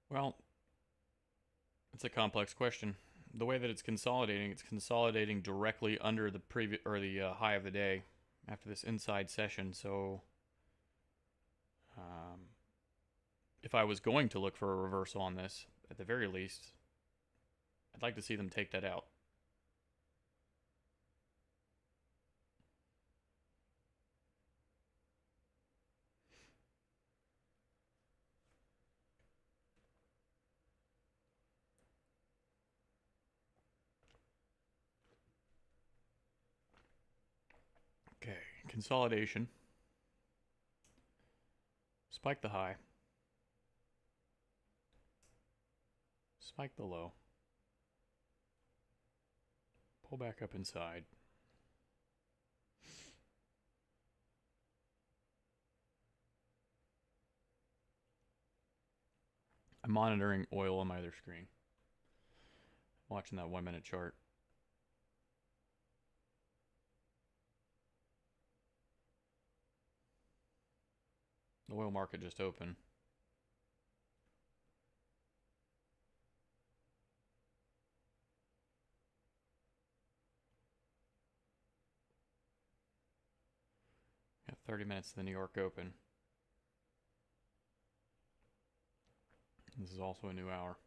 A: Well, it's a complex question. The way that it's consolidating directly under the previous or the high of the day after this inside session. So If I was going to look for a reversal on this, at the very least, I'd like to see them take that out. Okay, consolidation. Spike the high. Spike the low. Pull back up inside. I'm monitoring oil on my other screen. Watching that 1 minute chart. The oil market just opened. Got 30 minutes to the New York Open. This is also a new hour.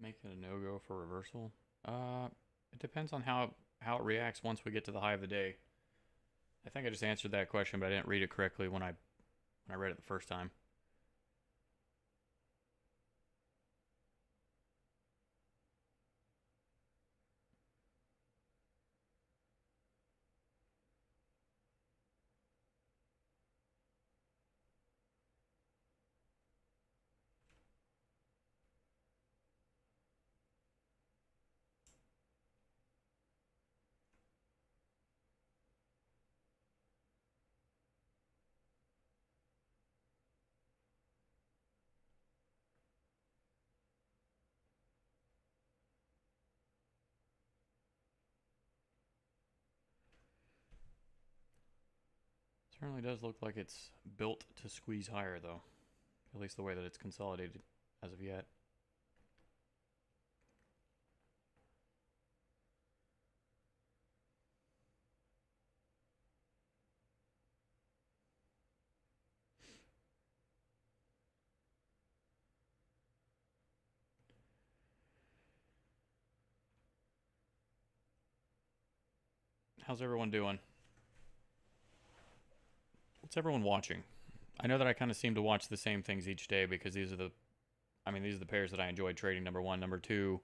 A: Make it a no-go for reversal? It depends on how it reacts once we get to the high of the day. I think I just answered that question, but I didn't read it correctly when I read it the first time. Certainly does look like it's built to squeeze higher, though. At least the way that it's consolidated as of yet. How's everyone doing? What's everyone watching? I know that I kind of seem to watch the same things each day because these are the pairs that I enjoy trading. Number one, number two.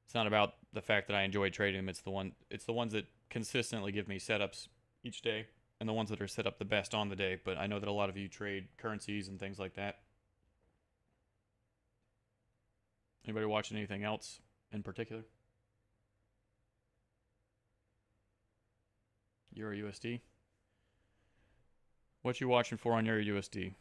A: It's not about the fact that I enjoy trading them. It's the ones that consistently give me setups each day, and the ones that are set up the best on the day. But I know that a lot of you trade currencies and things like that. Anybody watching anything else in particular? Euro USD. What you watching for on Euro USD?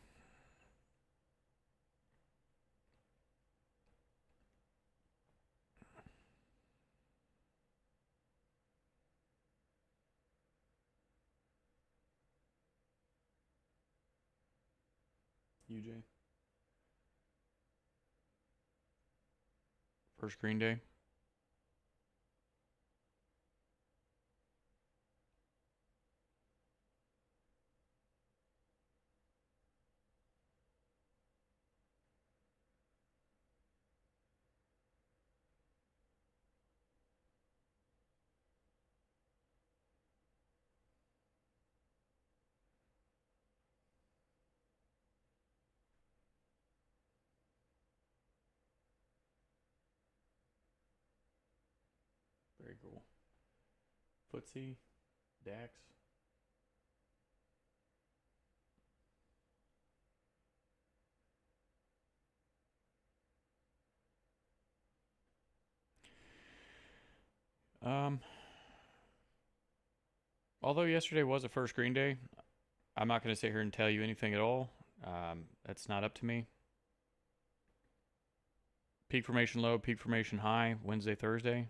A: UJ. First green day. Very cool. FTSE, DAX. Although yesterday was a first green day, I'm not going to sit here and tell you anything at all. That's not up to me. peak formation low, peak formation high, Wednesday, Thursday.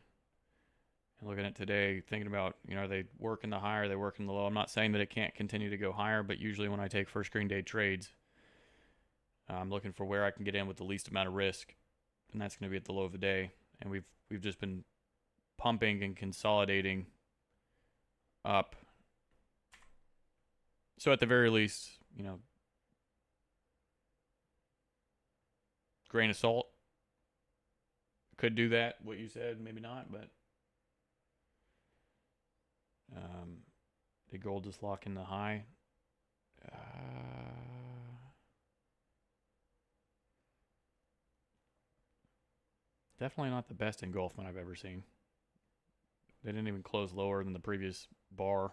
A: And looking at today, thinking about, are they working the high or are they working the low? I'm not saying that it can't continue to go higher, but usually when I take first green day trades, I'm looking for where I can get in with the least amount of risk, and that's going to be at the low of the day. And we've just been pumping and consolidating up. So at the very least, grain of salt. Could do that, what you said, maybe not, but did gold just lock in the high? Definitely not the best engulfment I've ever seen. They didn't even close lower than the previous bar.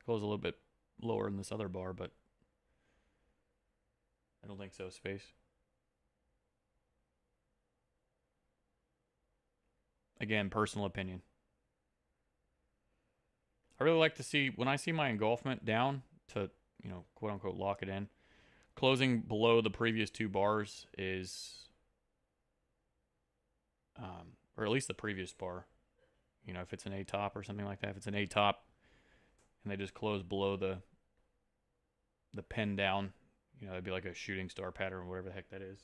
A: Close a little bit lower than this other bar, but I don't think so, Space. Again, personal opinion. I really like to see, when I see my engulfment down to, quote unquote, lock it in, closing below the previous two bars is, or at least the previous bar, if it's an A top or something like that, if it's an A top and they just close below the pin down, it'd be like a shooting star pattern or whatever the heck that is.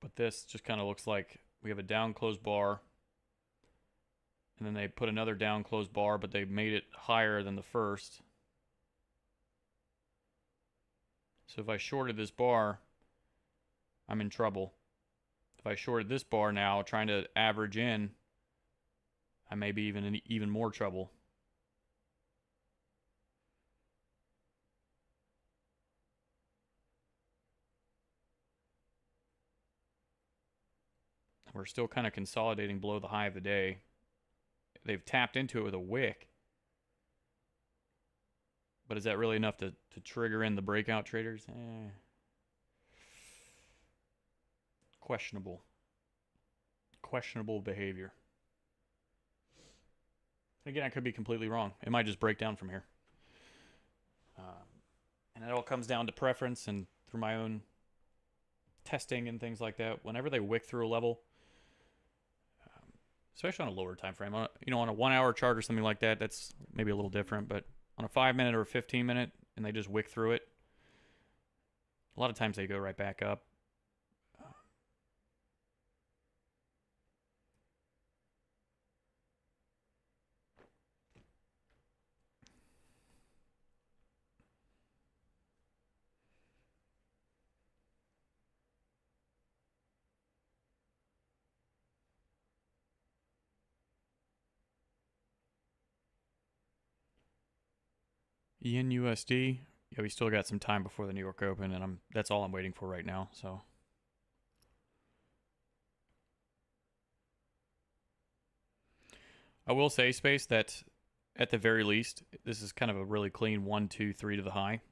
A: But this just kind of looks like we have a down closed bar, and then they put another down closed bar, but they made it higher than the first. So if I shorted this bar, I'm in trouble. If I shorted this bar now, trying to average in, I may be in even more trouble. We're still kind of consolidating below the high of the day. They've tapped into it with a wick. But is that really enough to trigger in the breakout traders? Questionable. Questionable behavior. Again, I could be completely wrong. It might just break down from here. And it all comes down to preference and through my own testing and things like that. Whenever they wick through a level, especially on a lower time frame, on a 1 hour chart or something like that, that's maybe a little different. But on a 5 minute or a 15 minute, and they just wick through it, a lot of times they go right back up. Yen USD. Yeah, we still got some time before the New York Open, and that's all I'm waiting for right now. So I will say, Space, that at the very least, this is kind of a really clean 1, 2, 3 to the high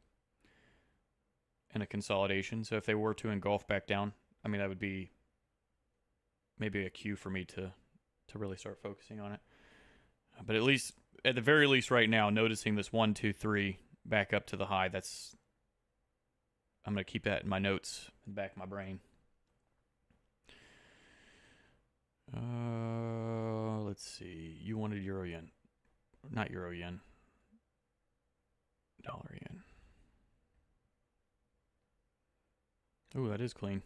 A: and a consolidation. So if they were to engulf back down, that would be maybe a cue for me to really start focusing on it. But at least, at the very least right now, noticing this 1, 2, 3 back up to the high, I'm going to keep that in my notes in the back of my brain. Let's see. You wanted Euro Yen. Not Euro Yen. Dollar Yen. Ooh, that is clean.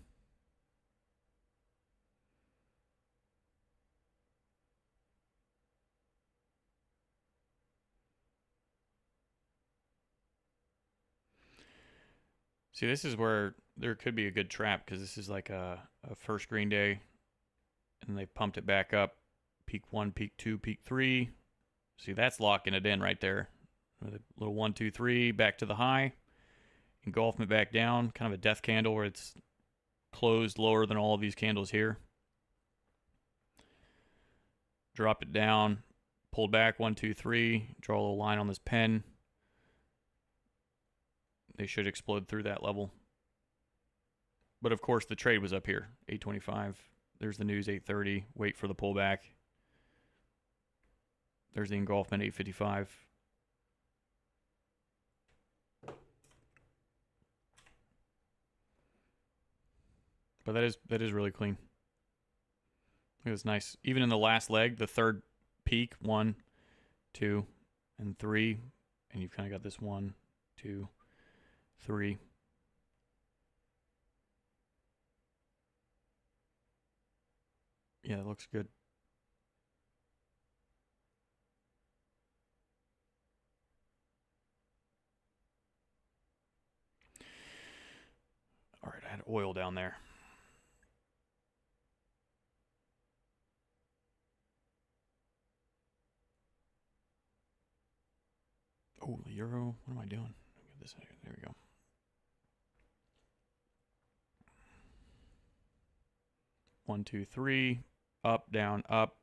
A: See, this is where there could be a good trap, because this is like a first green day, and they pumped it back up. Peak 1, peak 2, peak 3. See, that's locking it in right there. With a little 1, 2, 3, back to the high. Engulfment back down. Kind of a death candle where it's closed lower than all of these candles here. Dropped it down. Pulled back 1, 2, 3. Draw a little line on this pen. They should explode through that level. But of course, the trade was up here, 825. There's the news, 830. Wait for the pullback. There's the engulfment, 855. But that is really clean. It was nice. Even in the last leg, the third peak, 1, 2, and 3, and you've kind of got this 1, 2, 3. Yeah, it looks good. All right, I had oil down there. Oh, the euro. What am I doing? Get this. There we go. One, two, three. Up, down, up.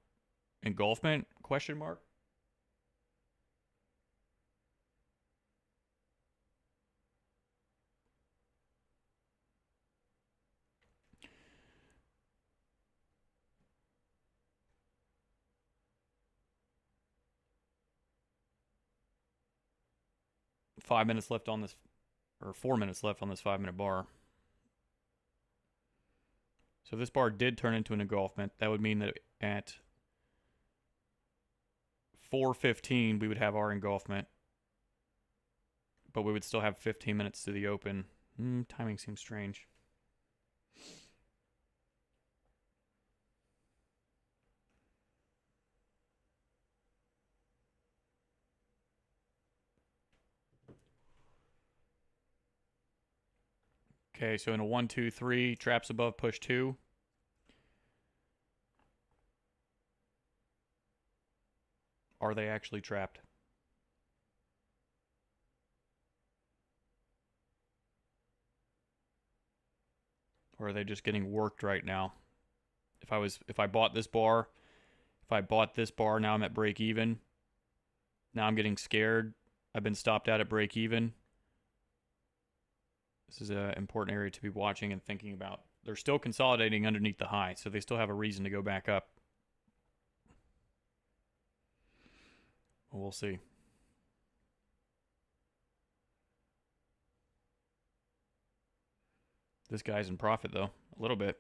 A: Engulfment? Question mark. Five minutes left on this, or 4 minutes left on this 5-minute bar. So if this bar did turn into an engulfment, that would mean that at 4:15 we would have our engulfment, but we would still have 15 minutes to the open. Timing seems strange. Okay, so in a 1, 2, 3, traps above, push 2. Are they actually trapped? Or are they just getting worked right now? If I bought this bar, now I'm at break even. Now I'm getting scared. I've been stopped out at break even. This is an important area to be watching and thinking about. They're still consolidating underneath the high, so they still have a reason to go back up. Well, we'll see. This guy's in profit, though, a little bit.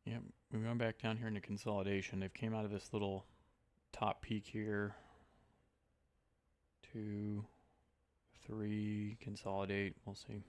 A: Yep, we're going back down here into consolidation. They've came out of this little top peak here. 2, 3, consolidate. We'll see.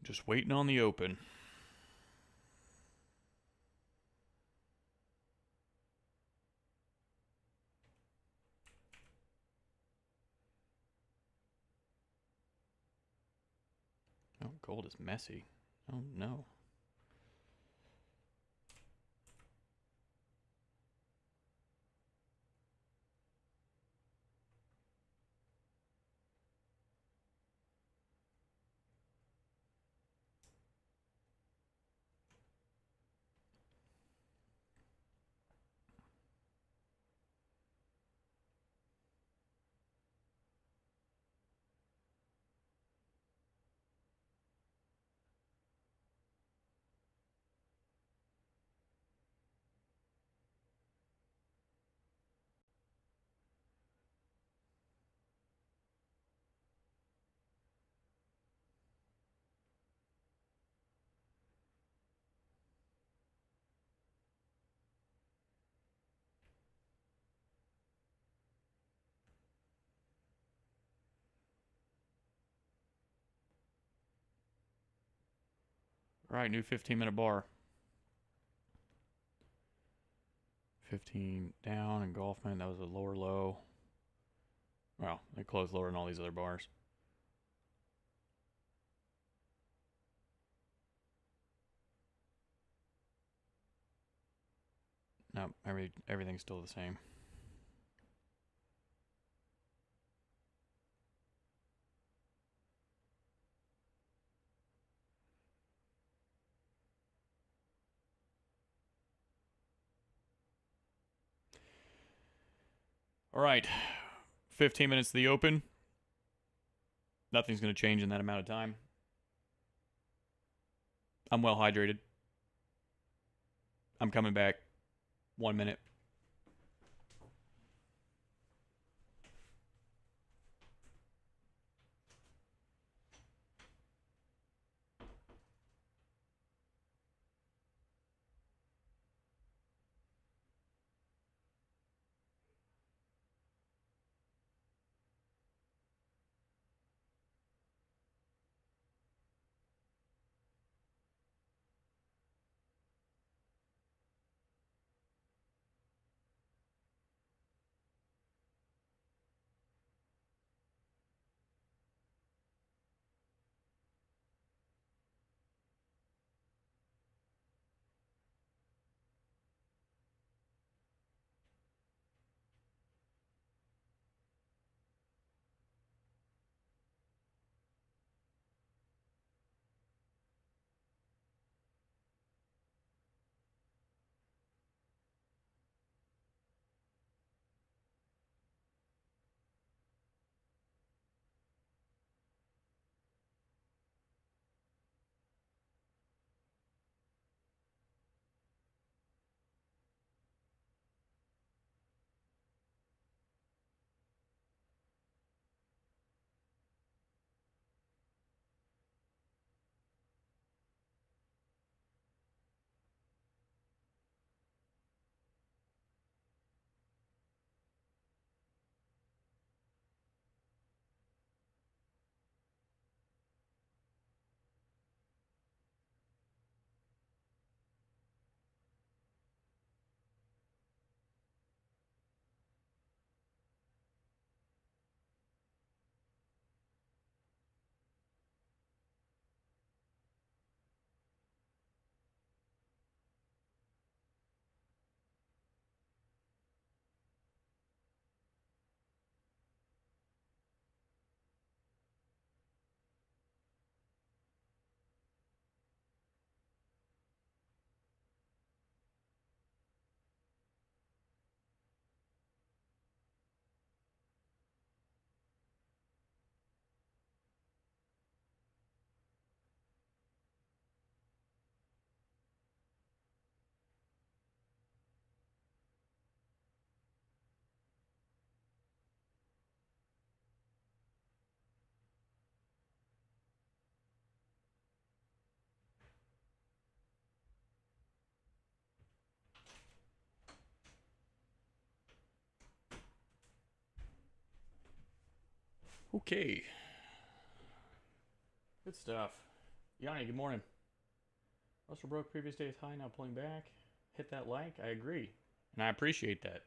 A: Just waiting on the open. Oh, gold is messy. Oh, no. All right, new 15-minute bar. 15 down, engulfment. That was a lower low. Well, they closed lower than all these other bars. No, everything's still the same. All right, 15 minutes to the open. Nothing's going to change in that amount of time. I'm well hydrated. I'm coming back. 1 minute. Okay. Good stuff. Yanni, good morning. Russell broke previous day's high, now pulling back. Hit that like. I agree. And I appreciate that.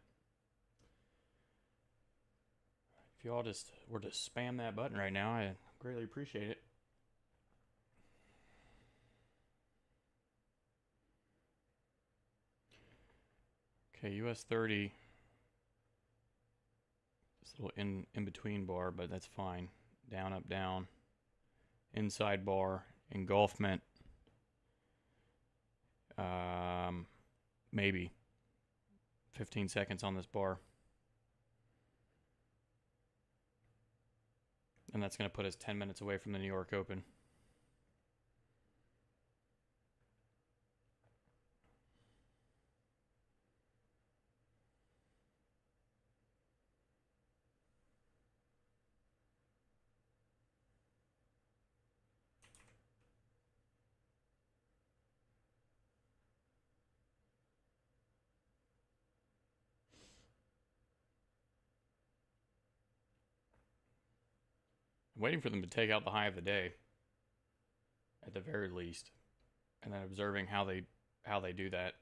A: If you all just were to spam that button right now, I greatly appreciate it. Okay, US 30. This little in between bar, but that's fine. Down, up, down. Inside bar. Engulfment. Maybe 15 seconds on this bar. And that's going to put us 10 minutes away from the New York Open. I'm waiting for them to take out the high of the day, at the very least. and then observing how they do that.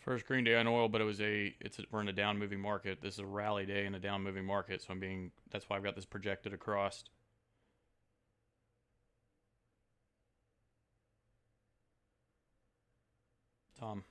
A: First green day on oil, but we're in a down moving market. This is a rally day in a down moving market, so that's why I've got this projected across. Tom.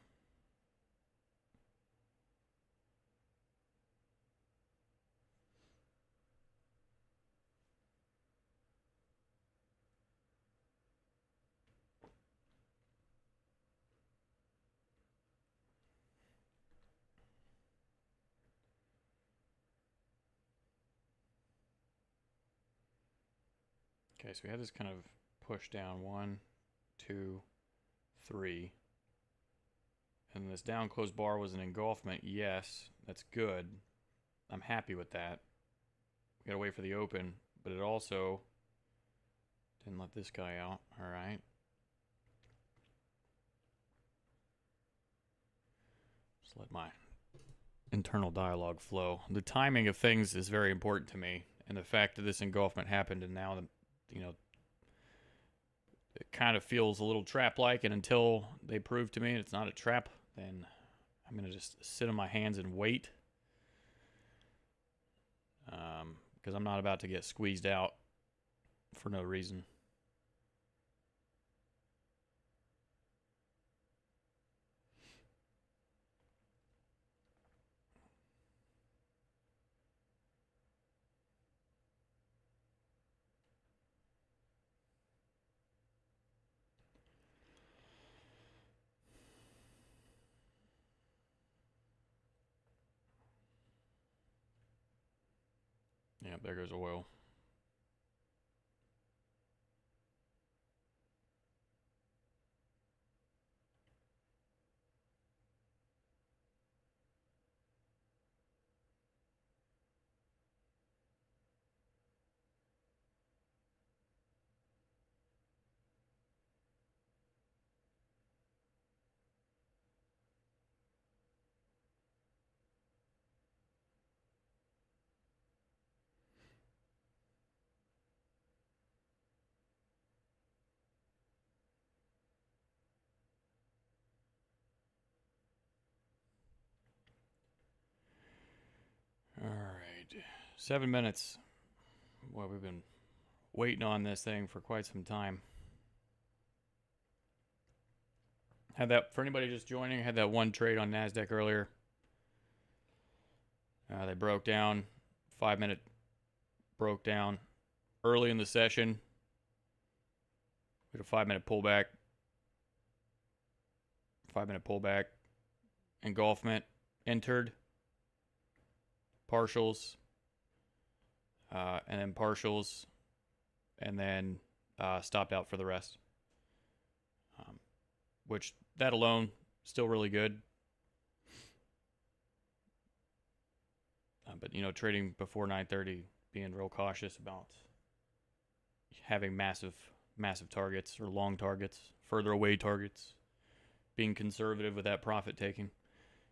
A: Okay, so we had this kind of push down 1, 2, 3. And this down closed bar was an engulfment. Yes, that's good. I'm happy with that. We gotta wait for the open, but it also didn't let this guy out. All right. Just let my internal dialogue flow. The timing of things is very important to me, and the fact that this engulfment happened and now, it kind of feels a little trap-like, and until they prove to me it's not a trap, then I'm going to just sit on my hands and wait, because I'm not about to get squeezed out for no reason. Yeah, there goes oil. All right, 7 minutes. Well, we've been waiting on this thing for quite some time. Had that, for anybody just joining, I had that one trade on NASDAQ earlier. They broke down, 5-minute broke down early in the session. We had a 5-minute pullback. 5-minute pullback. Engulfment. Entered. Partials. And then partials. And then stopped out for the rest. Which, that alone, still really good. But, trading before 9:30, being real cautious about having massive targets or long targets, further away targets, being conservative with that profit taking.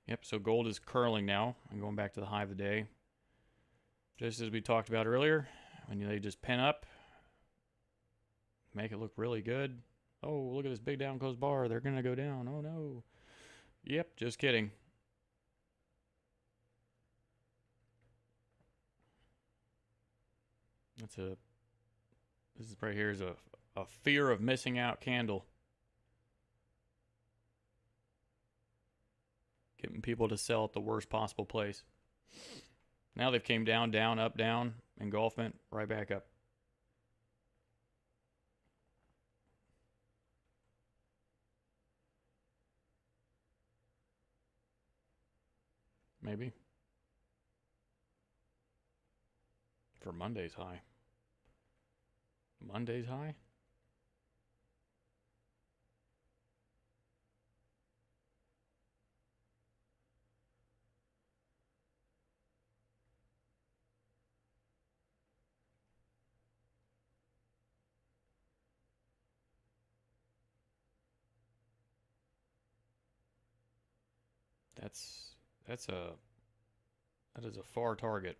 A: Yep, so gold is curling now. I'm going back to the high of the day. Just as we talked about earlier, when they just pin up, make it look really good. Oh, look at this big down closed bar. They're going to go down. Oh, no. Yep, just kidding. This is right here is a fear of missing out candle. Getting people to sell at the worst possible place. Now they've came down, down, up, down, engulfment, right back up. Maybe. For Monday's high. Monday's high? That is a far target.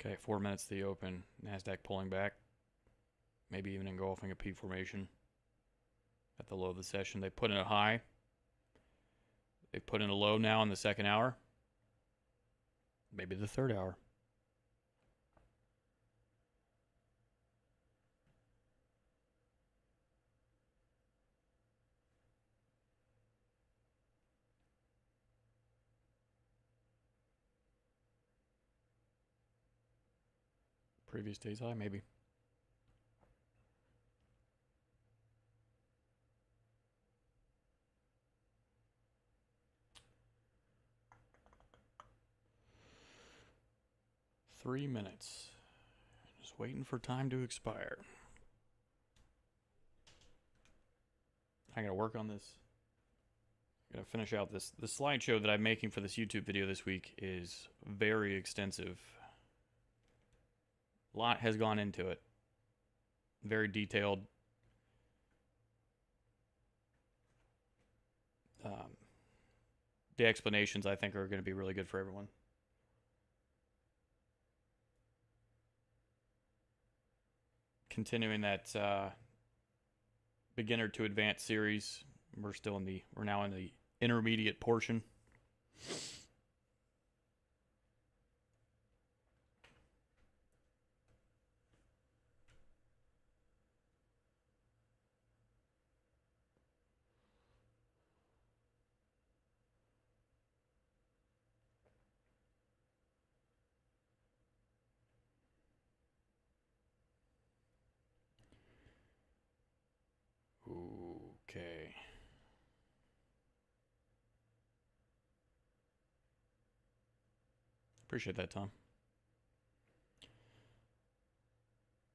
A: Okay, 4 minutes to the open. NASDAQ pulling back. Maybe even engulfing a P formation at the low of the session. They put in a high. They put in a low now in the second hour. Maybe the third hour. Previous day's high, maybe. Three minutes. Just waiting for time to expire. I gotta work on this. I gotta finish out this. The slideshow that I'm making for this YouTube video this week is very extensive. A lot has gone into it. Very detailed. The explanations, I think, are going to be really good for everyone. Continuing that beginner to advanced series. We're now in the intermediate portion. Okay. Appreciate that, Tom.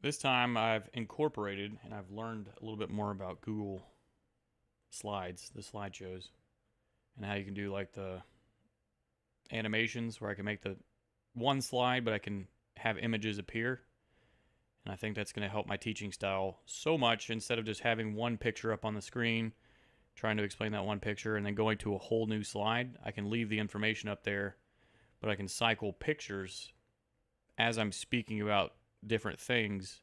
A: This time I've incorporated and I've learned a little bit more about Google Slides, the slideshows, and how you can do like the animations where I can make the one slide, but I can have images appear. And I think that's going to help my teaching style so much. Instead of just having one picture up on the screen, trying to explain that one picture, and then going to a whole new slide, I can leave the information up there, but I can cycle pictures as I'm speaking about different things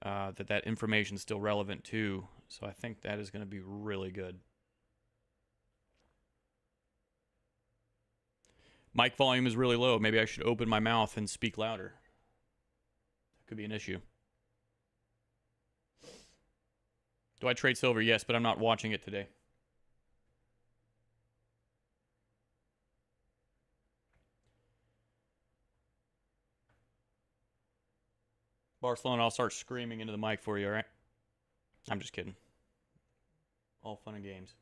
A: that information is still relevant to. So I think that is going to be really good. Mic volume is really low. Maybe I should open my mouth and speak louder. Could be an issue. Do I trade silver? Yes, but I'm not watching it today. Barcelona, I'll start screaming into the mic for you, all right? I'm just kidding. All fun and games.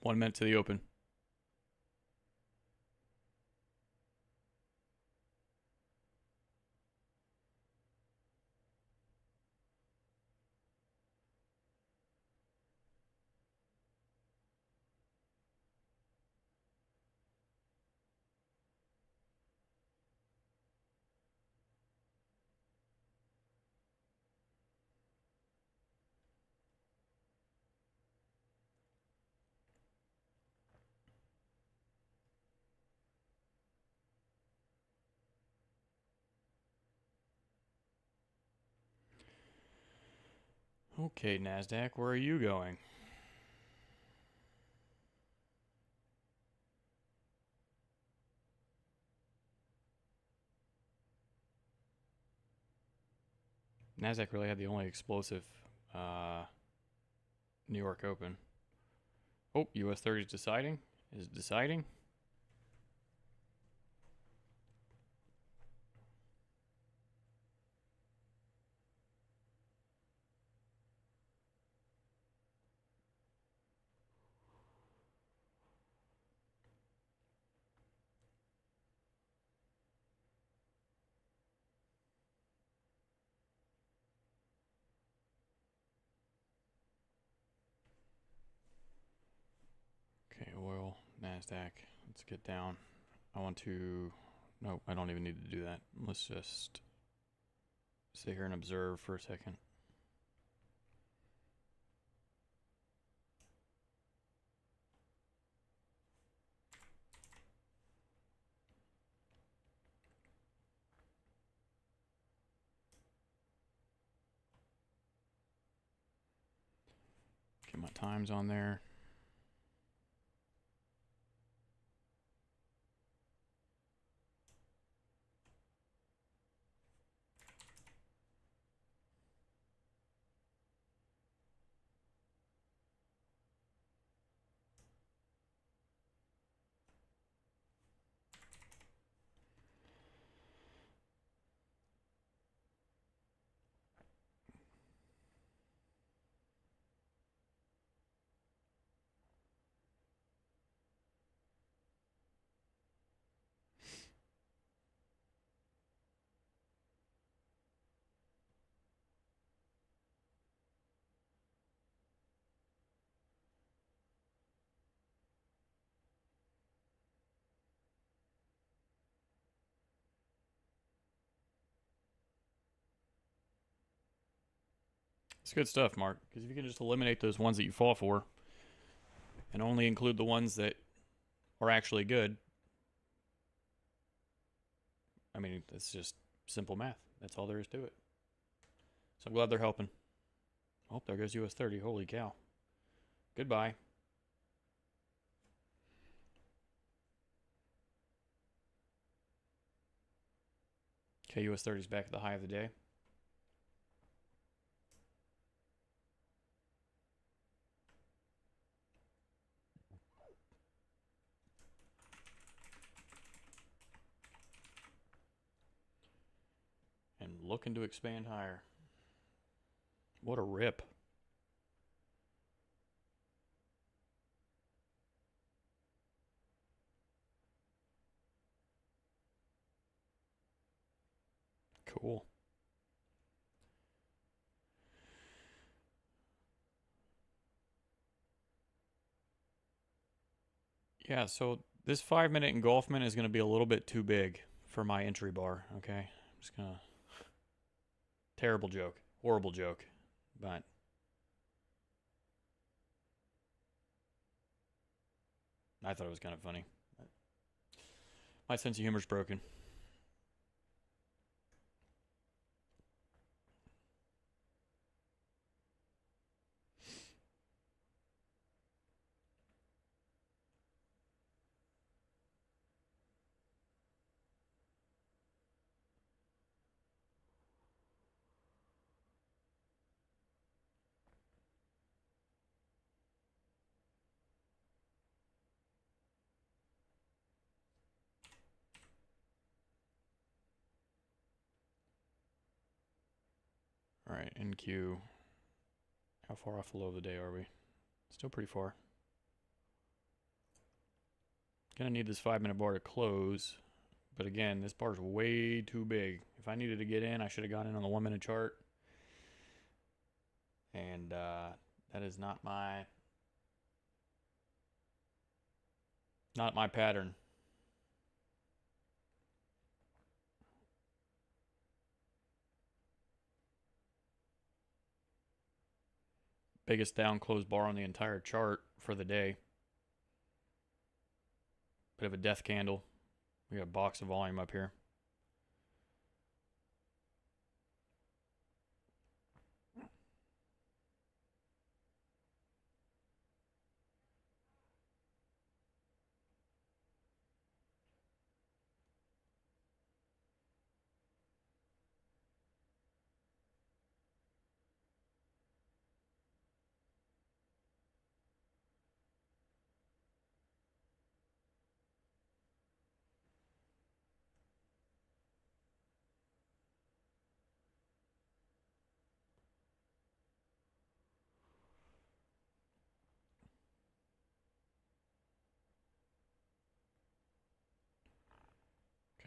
A: One minute to the open. Okay, NASDAQ, where are you going? NASDAQ really had the only explosive New York Open. Oh, US 30 is deciding. Is deciding. Okay, oil, NASDAQ. Let's get down. I want to... Nope, I don't even need to do that. Let's just sit here and observe for a second. Get my times on there. It's good stuff, Mark, because if you can just eliminate those ones that you fall for and only include the ones that are actually good, I mean, it's just simple math. That's all there is to it. So I'm glad they're helping. Oh, there goes US 30. Holy cow. Goodbye. Okay, US 30 is back at the high of the day. And looking to expand higher. What a rip. Cool. Yeah, so this 5-minute engulfment is going to be a little bit too big for my entry bar, okay? I'm just going to... Terrible joke. Horrible joke. But... I thought it was kind of funny. My sense of humor's broken. All right, NQ. How far off the low of the day are we? Still pretty far. Gonna need this 5-minute bar to close. But again, this bar's way too big. If I needed to get in, I should have got in on the 1-minute chart. And that is not my pattern. Biggest down close bar on the entire chart for the day. Bit of a death candle. We got a box of volume up here.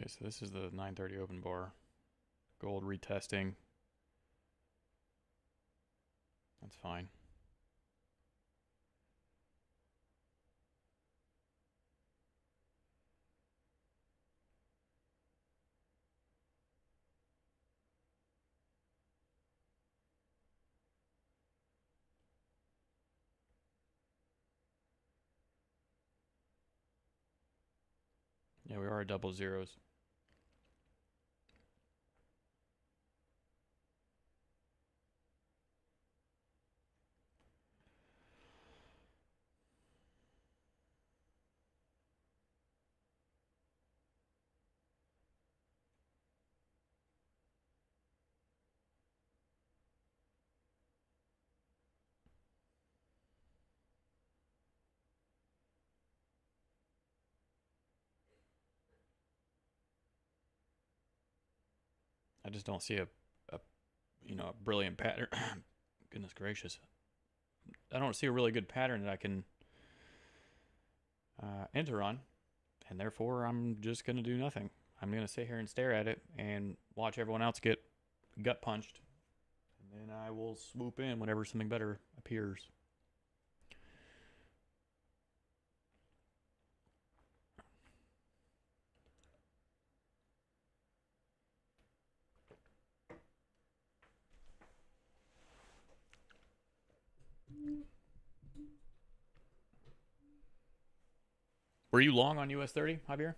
A: Okay, so this is the 930 open bar. Gold retesting. That's fine. Yeah, we are at double zeros. I just don't see a a brilliant pattern. Goodness gracious. I don't see a really good pattern that I can enter on, and therefore I'm just going to do nothing. I'm going to sit here and stare at it and watch everyone else get gut punched, and then I will swoop in whenever something better appears. Were you long on US 30, Javier?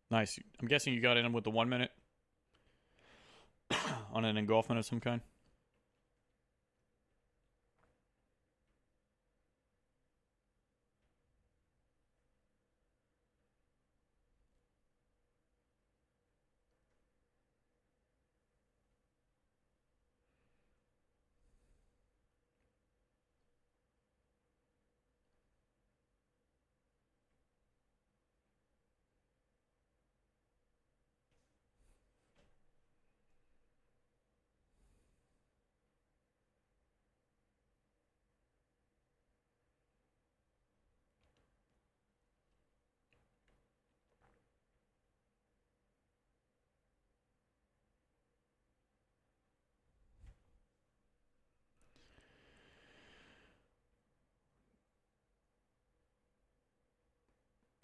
A: Nice. I'm guessing you got in with the 1 minute on an engulfment of some kind.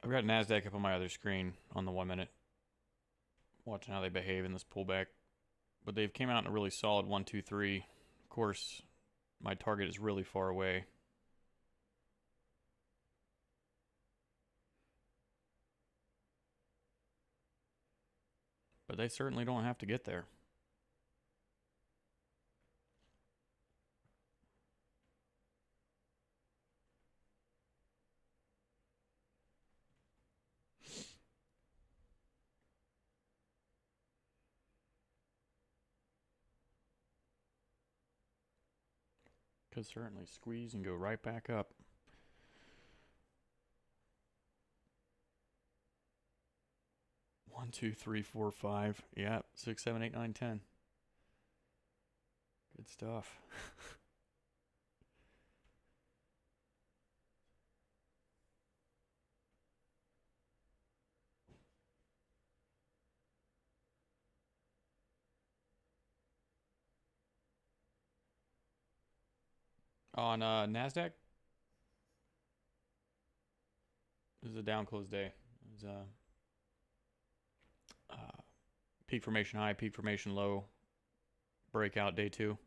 A: I've got NASDAQ up on my other screen on the 1 minute, watching how they behave in this pullback. But they've came out in a really solid 1, 2, 3. Of course, my target is really far away. But they certainly don't have to get there. Could certainly squeeze and go right back up. One, two, three, four, five. Yeah, 6, 7, 8, 9, 10. Good stuff. On NASDAQ, this is a down close day. It was peak formation high, peak formation low, breakout day 2.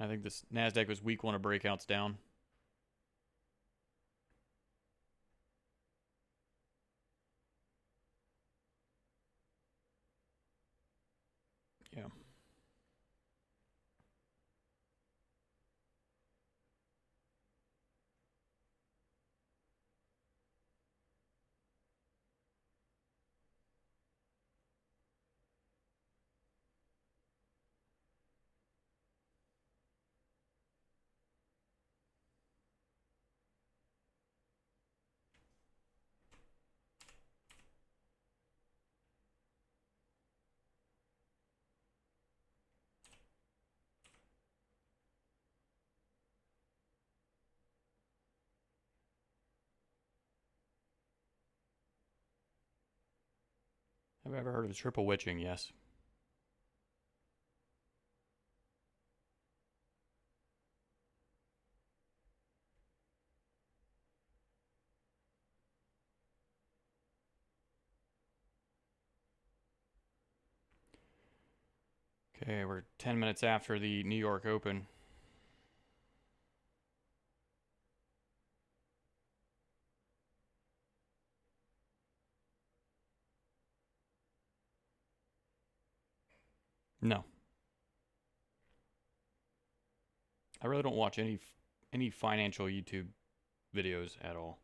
A: I think this NASDAQ was week 1 of breakouts down. Yeah. Have I ever heard of triple witching? Yes. Okay, we're 10 minutes after the New York Open. No. I really don't watch any financial YouTube videos at all.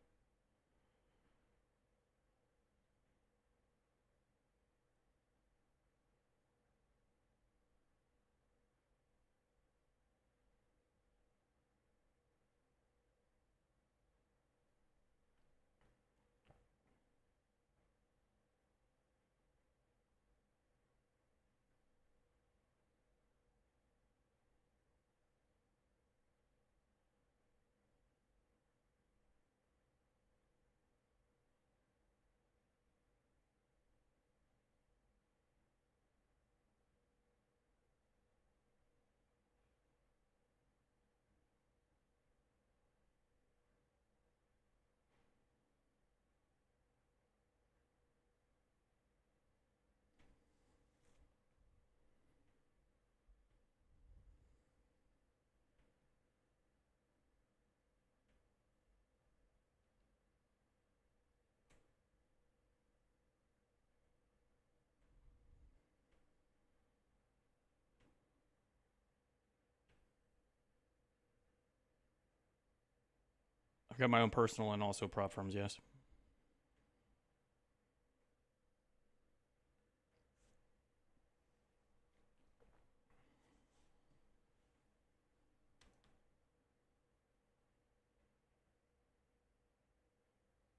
A: I've got my own personal and also prop firms, yes.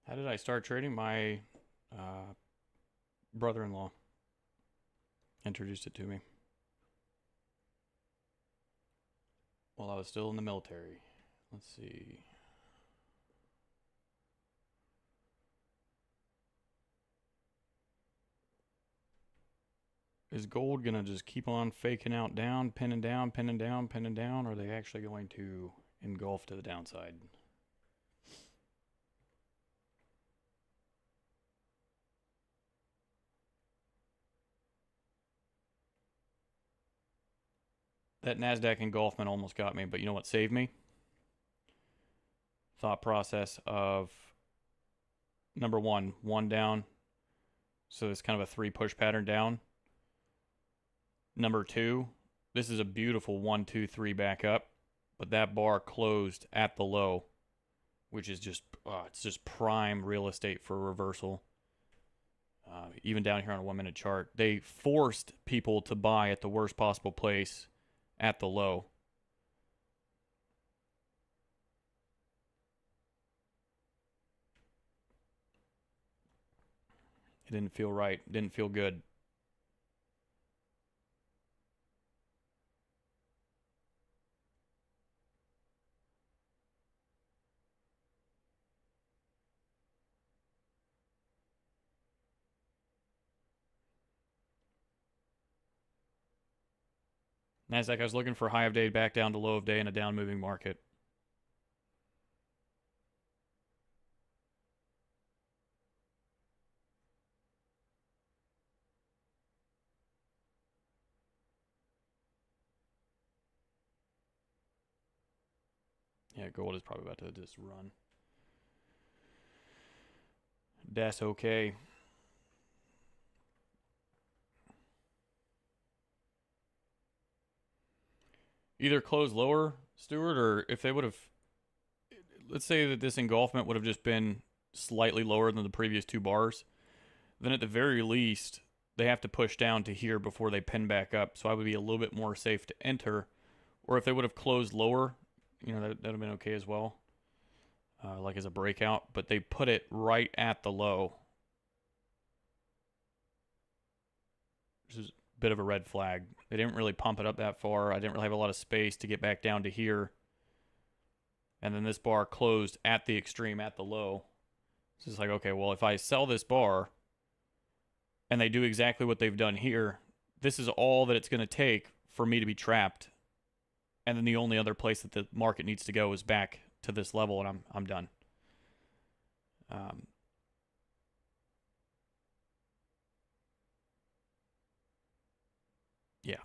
A: How did I start trading? My brother-in-law introduced it to me while I was still in the military. Let's see. Is gold going to just keep on faking out down, pinning down, pinning down, pinning down, or are they actually going to engulf to the downside? That NASDAQ engulfment almost got me, but you know what saved me? Thought process of number one down. So it's kind of a 3 push pattern down. Number 2, this is a beautiful 1, 2, 3 back up, but that bar closed at the low, which is just it's just prime real estate for a reversal. Even down here on a 1-minute chart, they forced people to buy at the worst possible place at the low. It didn't feel right. It didn't feel good. NASDAQ, I was looking for high of day back down to low of day in a down moving market. Yeah, gold is probably about to just run. That's okay. Either close lower, Stewart, or if they would have, let's say that this engulfment would have just been slightly lower than the previous 2 bars, then at the very least, they have to push down to here before they pin back up. So I would be a little bit more safe to enter. Or if they would have closed lower, you know, that would have been okay as well, like as a breakout. But they put it right at the low, which is a bit of a red flag. They didn't really pump it up that far. I didn't really have a lot of space to get back down to here. And then this bar closed at the extreme, at the low. So it's like, okay, well, if I sell this bar, and they do exactly what they've done here, this is all that it's going to take for me to be trapped. And then the only other place that the market needs to go is back to this level, and I'm done. Yeah.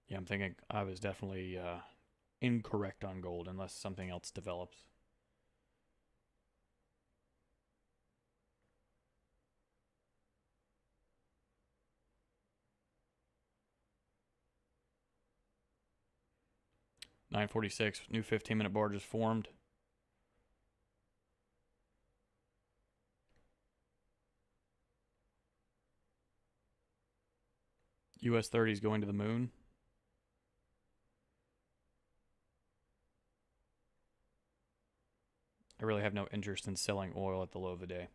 A: Yeah, I'm thinking I was definitely incorrect on gold unless something else develops. $9.46, new 15-minute bar just formed. US 30 is going to the moon. I really have no interest in selling oil at the low of the day.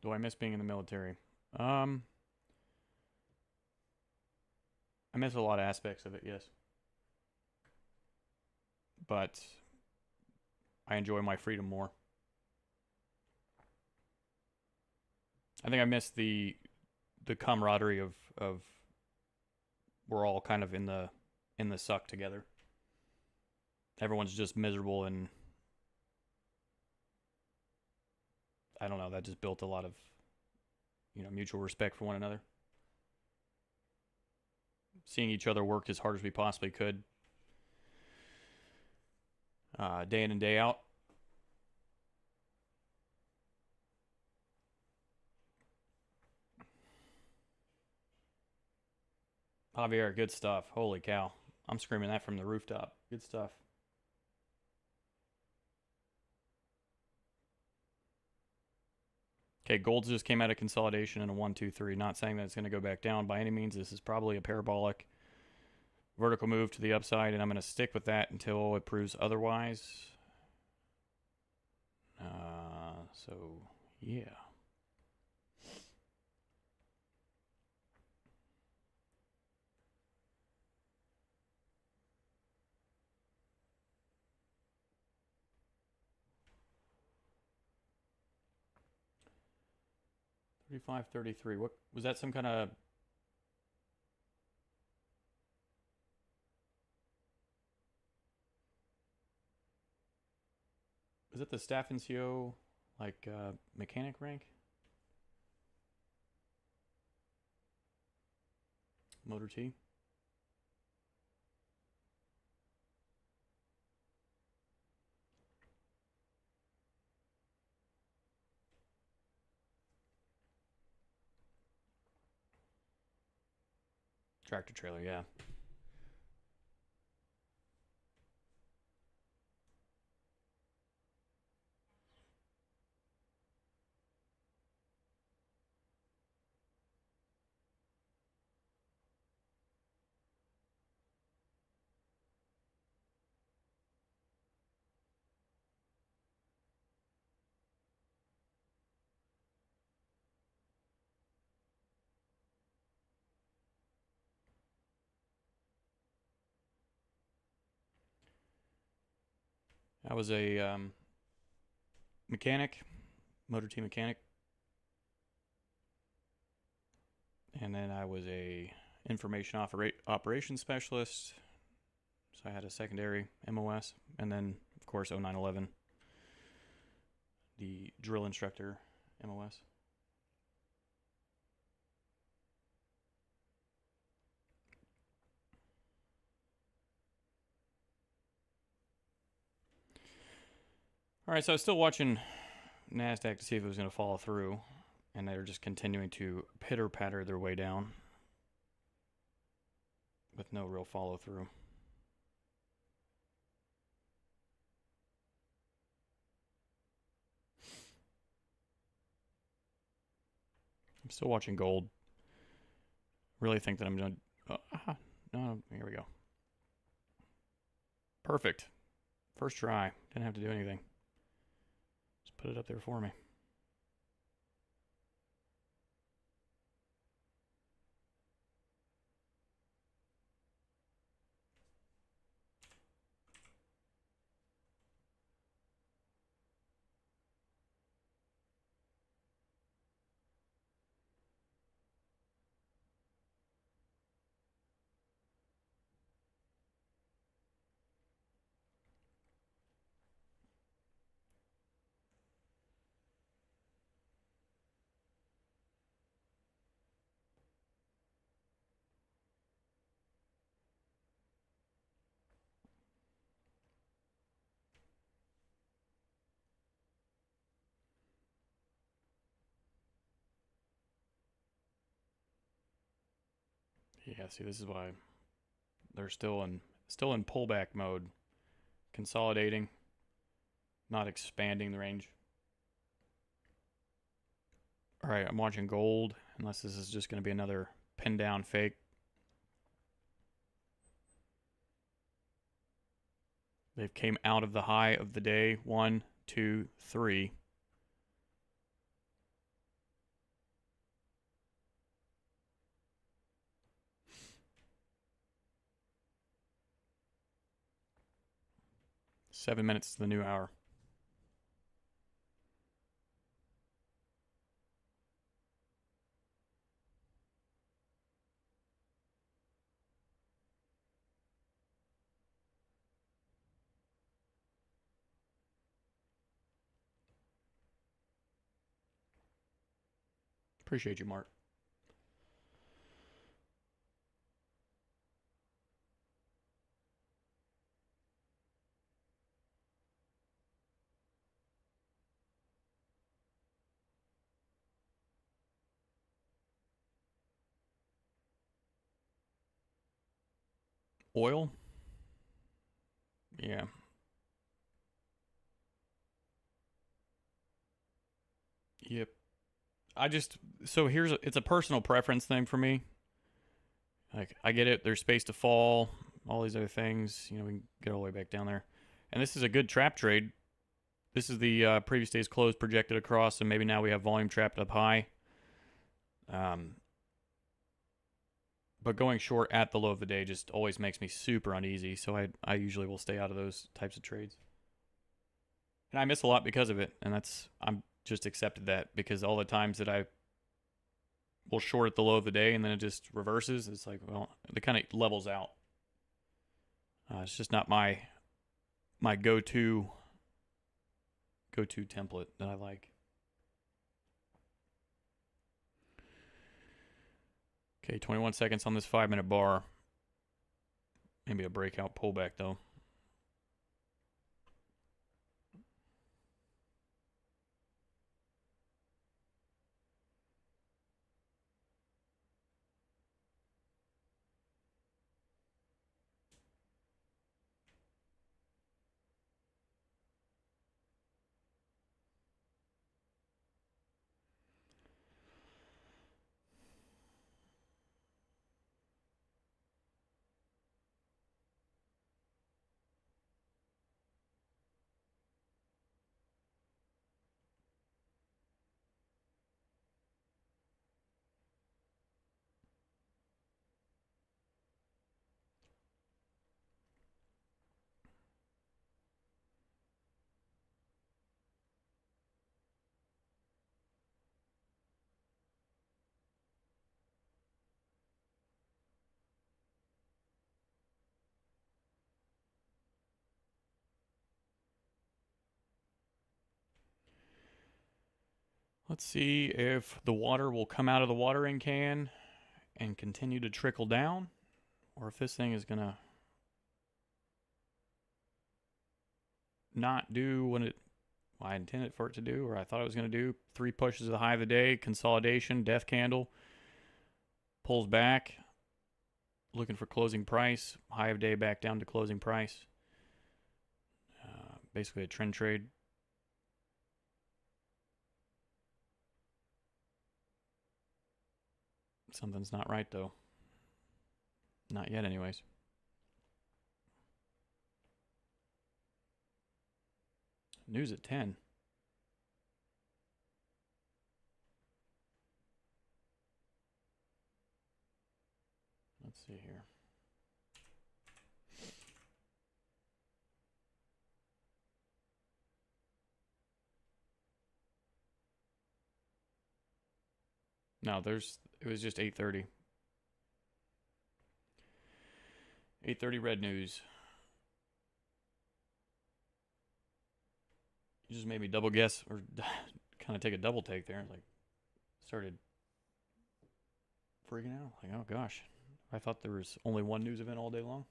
A: Do I miss being in the military? Um, I miss a lot of aspects of it, yes. But I enjoy my freedom more. I think I miss the camaraderie of we're all kind of in the suck together. Everyone's just miserable, and I don't know, that just built a lot of, mutual respect for one another. Seeing each other work as hard as we possibly could, day in and day out. Javier, good stuff. Holy cow. I'm screaming that from the rooftop. Good stuff. Okay, gold just came out of consolidation in a 1-2-3. Not saying that it's going to go back down by any means. This is probably a parabolic vertical move to the upside, and I'm going to stick with that until it proves otherwise. So, yeah. $35.33. What was that? Some kind of was it the staff NCO like mechanic rank? Motor T. Tractor trailer, yeah. I was a mechanic, Motor T mechanic, and then I was a information operations specialist. So I had a secondary MOS, and then of course 0911, the drill instructor MOS. All right, so I was still watching NASDAQ to see if it was going to follow through, and they're just continuing to pitter patter their way down. with no real follow through. I'm still watching gold. Really think that I'm going to... no, here we go. Perfect. First try. Didn't have to do anything. Just put it up there for me. Yeah, see, this is why they're still in pullback mode, consolidating, not expanding the range. All right, I'm watching gold, unless this is just going to be another pin down fake. They've came out of the high of the day. 1, 2, 3. Seven minutes to the new hour. Appreciate you, Mark. Oil? Yeah. Yep. It's a personal preference thing for me. Like, I get it. There's space to fall, all these other things. We can get all the way back down there. And this is a good trap trade. This is the previous day's close projected across, and maybe now we have volume trapped up high. But going short at the low of the day just always makes me super uneasy, so I usually will stay out of those types of trades. And I miss a lot because of it, and I'm just accepted that, because all the times that I will short at the low of the day and then it just reverses, it's like, well, it kind of levels out. It's just not my go-to template that I like. Okay, 21 seconds on this 5-minute bar. Maybe a breakout pullback, though. Let's see if the water will come out of the watering can and continue to trickle down, or if this thing is going to not do what I intended for it to do, or I thought it was going to do. 3 pushes of the high of the day, consolidation, death candle, pulls back, looking for closing price. High of day back down to closing price. Basically a trend trade. Something's not right though. Not yet anyways. News at 10. Let's see here. No, it was just 8:30. 8:30 red news. You just made me double guess or kind of take a double take there. Like started freaking out. Like, oh gosh. I thought there was only one news event all day long.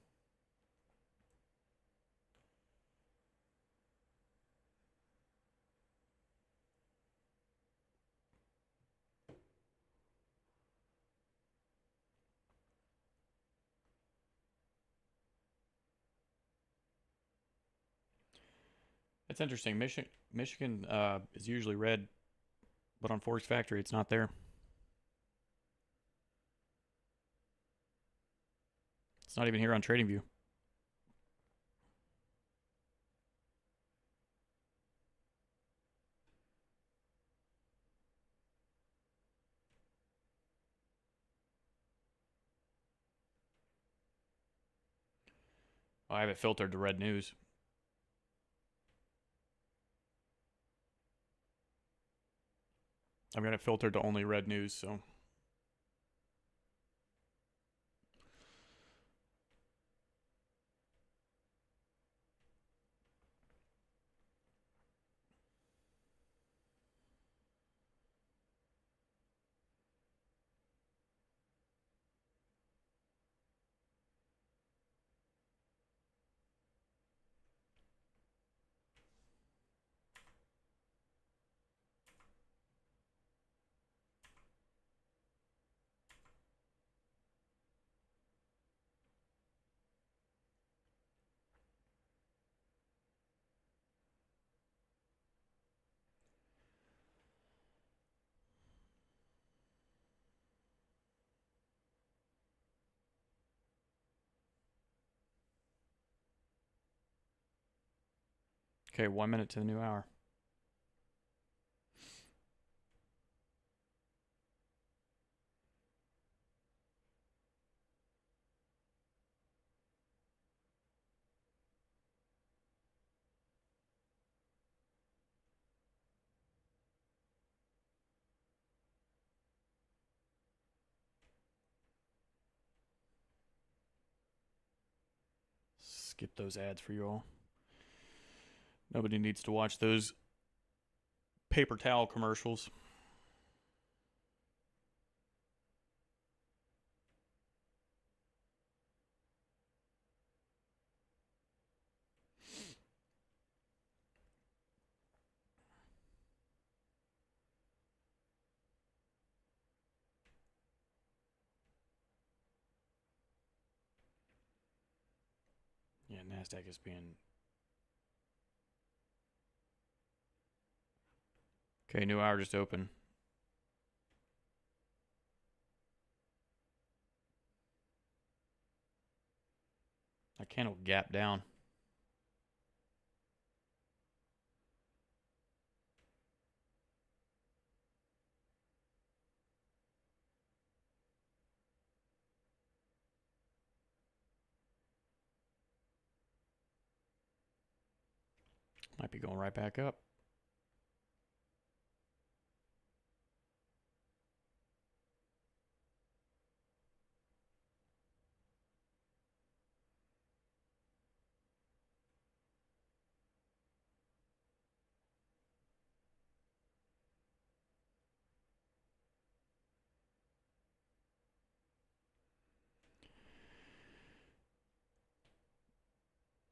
A: It's interesting. Michigan is usually red, but on Forks Factory, it's not there. It's not even here on TradingView. I have it filtered to red news. I've got it filtered to only red news, so. Okay, 1 minute to the new hour. Skip those ads for you all. Nobody needs to watch those paper towel commercials. Yeah, NASDAQ is being... Okay, new hour just open. That candle gap down. Might be going right back up.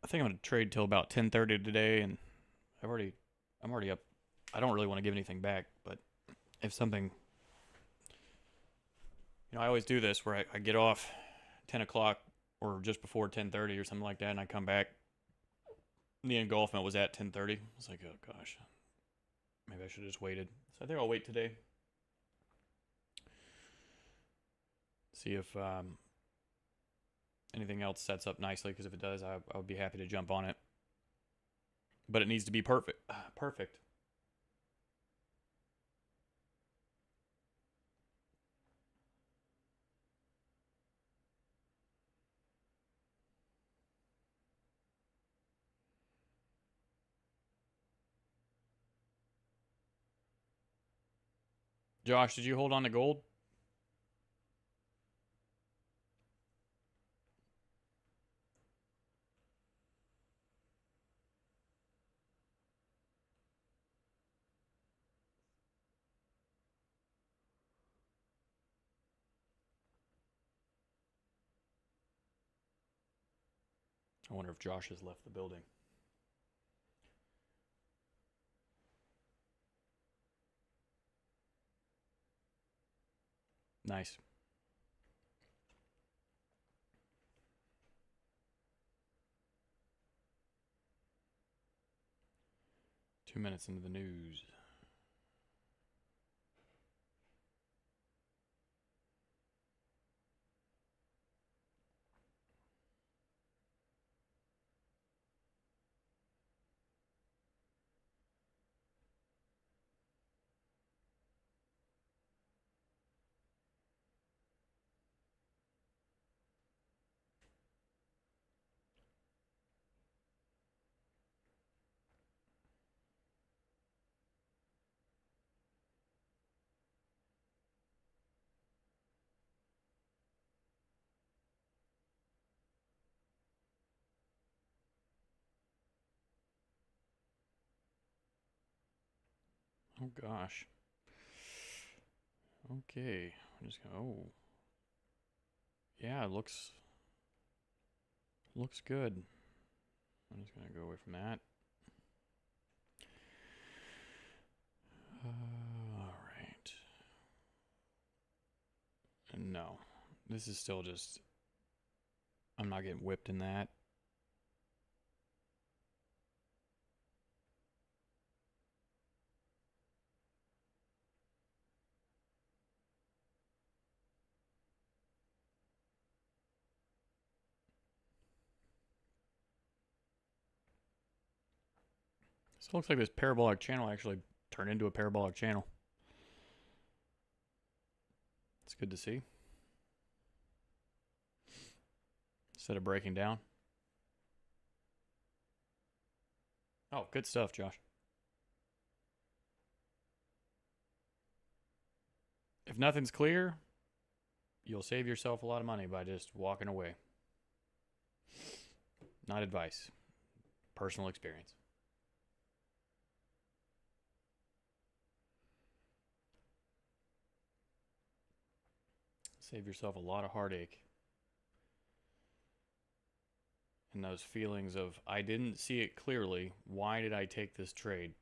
A: I think I'm going to trade till about 10:30 today, and I'm already up. I don't really want to give anything back, but if something, I always do this where I get off, 10 o'clock or just before 10:30 or something like that, and I come back. The engulfment was at 10:30. I was like, oh gosh, maybe I should have just waited. So I think I'll wait today. See if anything else sets up nicely, because if it does, I would be happy to jump on it. But it needs to be perfect. Perfect. Josh, did you hold on to gold? I wonder if Josh has left the building. Nice. Two minutes into the news. Oh gosh. Okay. I'm just gonna. Oh. Yeah, it looks good. I'm just gonna go away from that. All right. And no, this is still just. I'm not getting whipped in that. So it looks like this parabolic channel actually turned into a parabolic channel. It's good to see. Instead of breaking down. Oh, good stuff, Josh. If nothing's clear, you'll save yourself a lot of money by just walking away. Not advice. Personal experience. Save yourself a lot of heartache. And those feelings of, I didn't see it clearly. Why did I take this trade?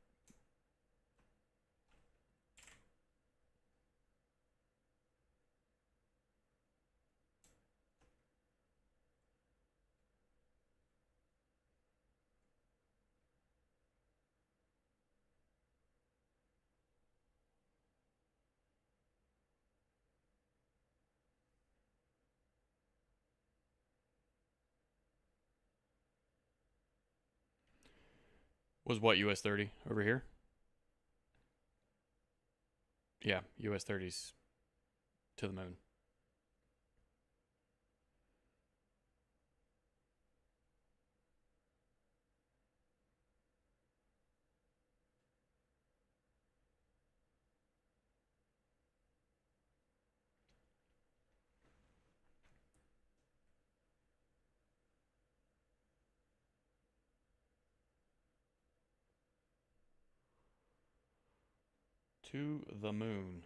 A: Was what, US 30 over here? Yeah, US 30's to the moon. To the moon.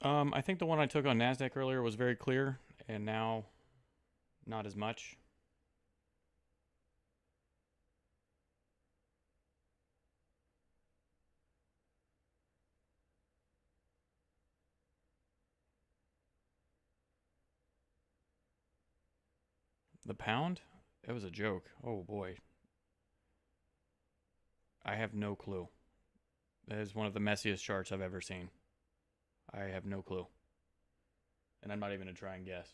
A: I think the one I took on NASDAQ earlier was very clear, and now not as much. The pound? It was a joke. Oh boy. I have no clue. That is one of the messiest charts I've ever seen. I have no clue. And I'm not even going to try and guess.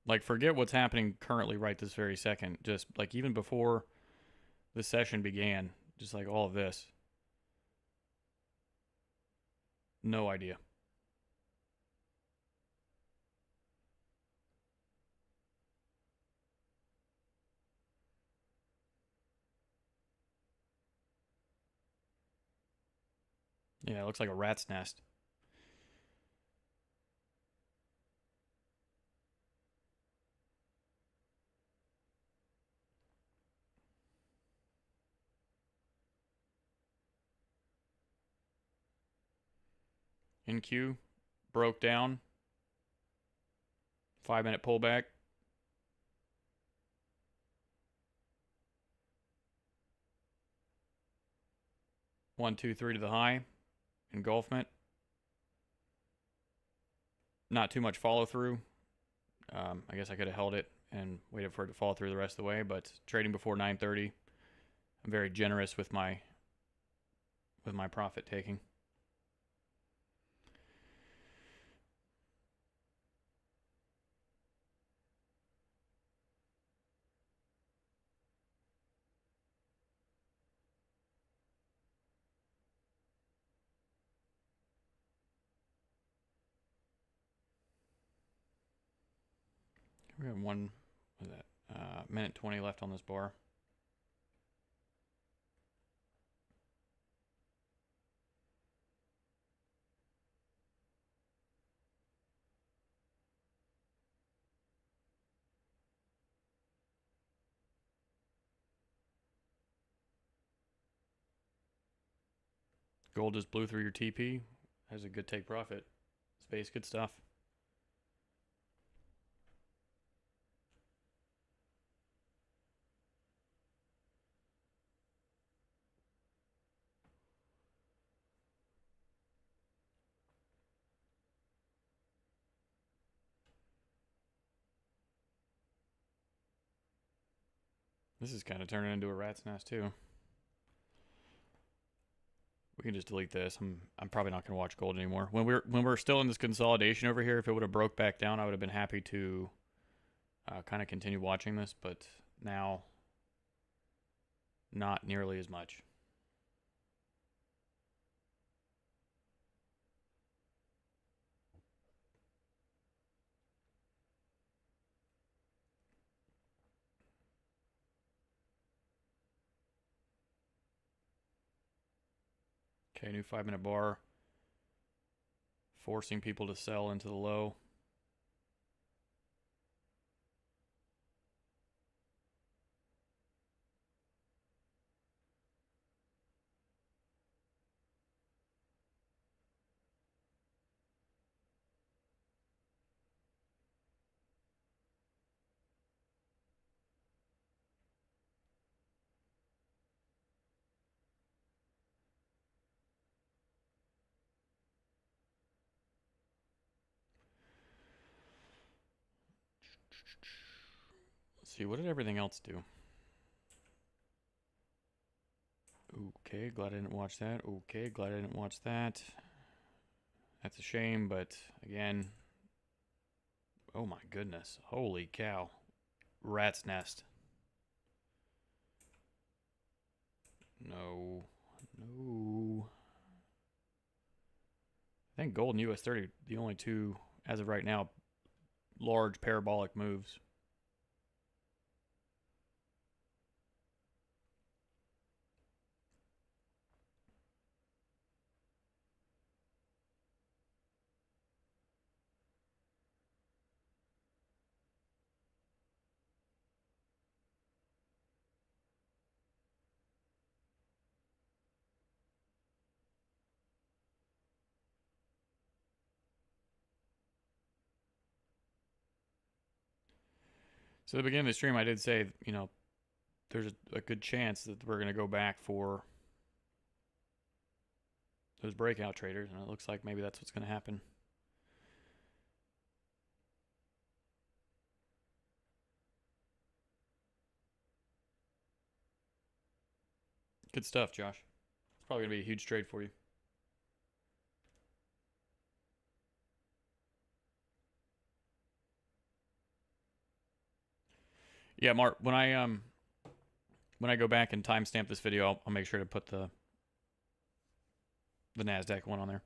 A: Like, forget what's happening currently right this very second. Just, like, even before the session began, just like all of this. No idea. Yeah, it looks like a rat's nest. In queue, broke down. 5-minute pullback. One, two, three to the high. Engulfment. Not too much follow through. I guess I could have held it and waited for it to fall through the rest of the way, but trading before 9:30, I'm very generous with my profit taking. We have one, what is that? Minute 20 left on this bar. Gold just blew through your TP. Has a good take profit. Space, good stuff. This is kind of turning into a rat's nest too. We can just delete this. I'm probably not going to watch gold anymore. When we're still in this consolidation over here, if it would have broke back down, I would have been happy to kind of continue watching this, but now not nearly as much. Okay, new 5-minute bar. Forcing people to sell into the low. Let's see, what did everything else do? Okay, glad I didn't watch that. Okay, glad I didn't watch that. That's a shame, but again, oh my goodness. Holy cow. Rat's nest. No. No. I think gold and US 30, the only two, as of right now, large parabolic moves. So at the beginning of the stream, I did say, there's a good chance that we're going to go back for those breakout traders, and it looks like maybe that's what's going to happen. Good stuff, Josh. It's probably going to be a huge trade for you. Yeah, Mark, when I go back and timestamp this video, I'll make sure to put the NASDAQ one on there.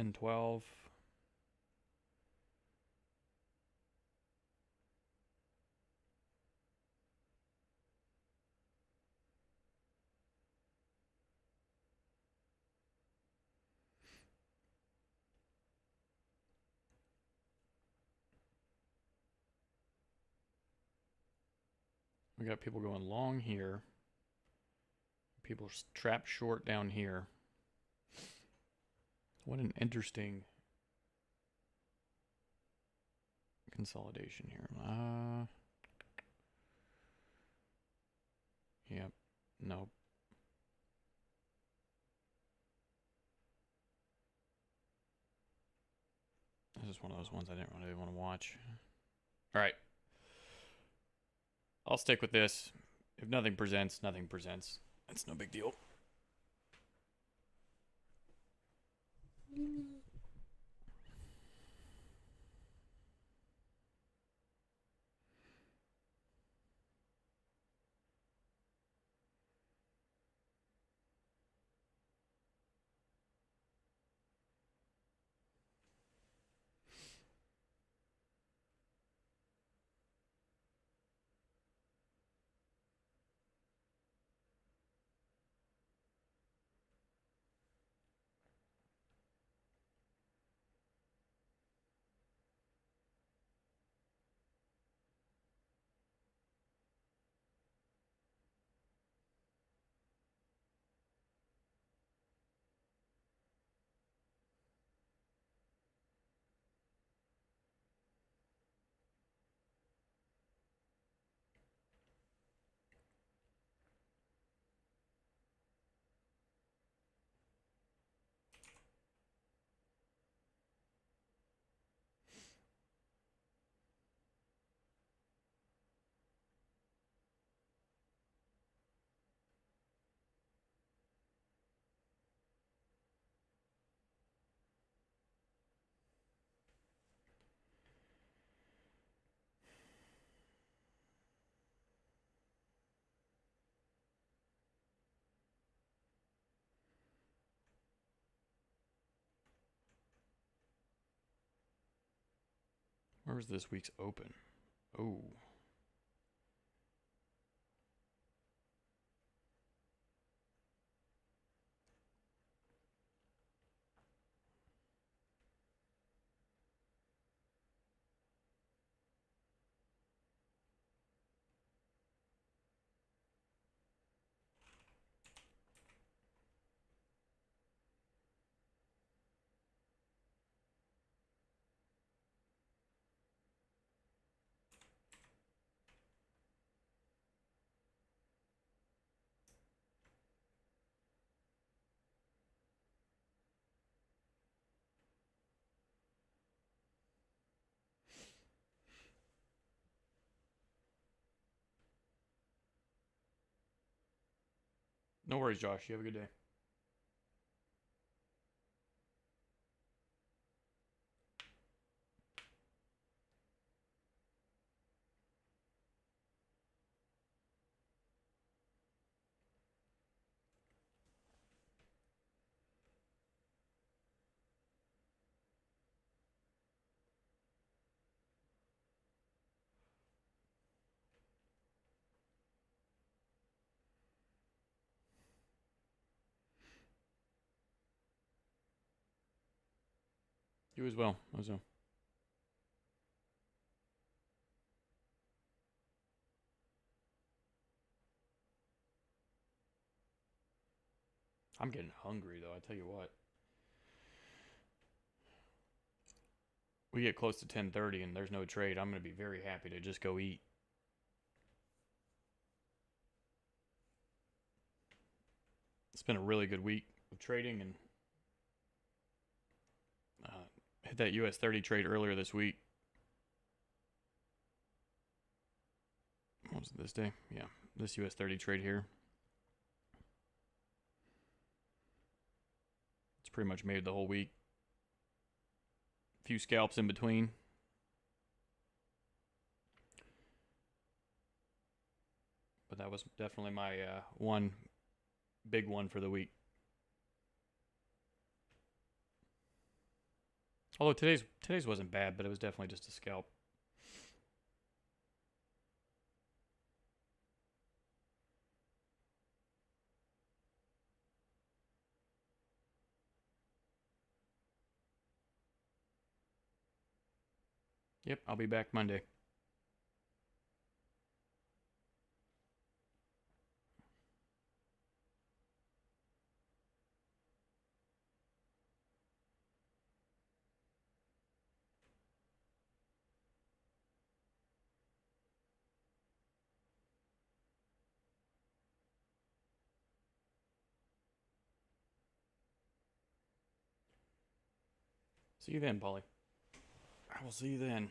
A: $10.12. We got people going long here. People trapped short down here. What an interesting consolidation here. Yep. Nope. This is one of those ones I didn't really want to watch. All right. I'll stick with this. If nothing presents, nothing presents. It's no big deal. Where was this week's open? Oh. No worries, Josh. You have a good day. You as well. You as well. I'm getting hungry though. I tell you what. We get close to 10:30 and there's no trade. I'm going to be very happy to just go eat. It's been a really good week of trading and hit that US 30 trade earlier this week. What was it this day? Yeah, this US 30 trade here. It's pretty much made the whole week. A few scalps in between. But that was definitely my one big one for the week. Although today's wasn't bad, but it was definitely just a scalp. Yep, I'll be back Monday. See you then, Polly. I will see you then.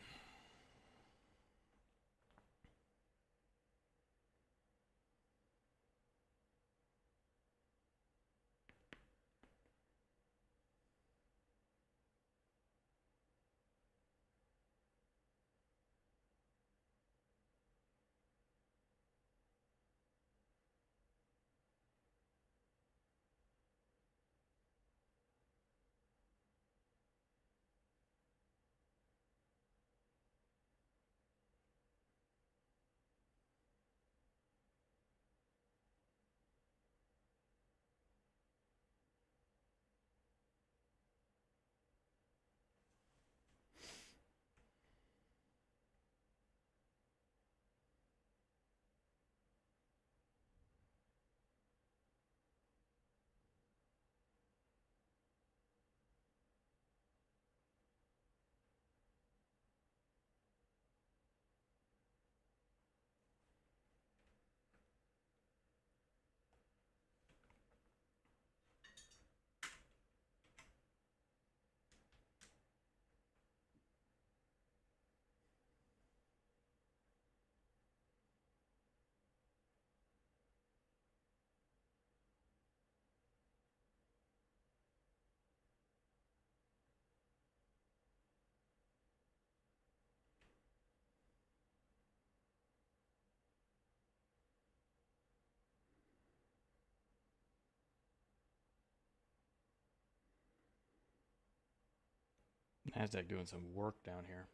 A: Nasdaq doing some work down here.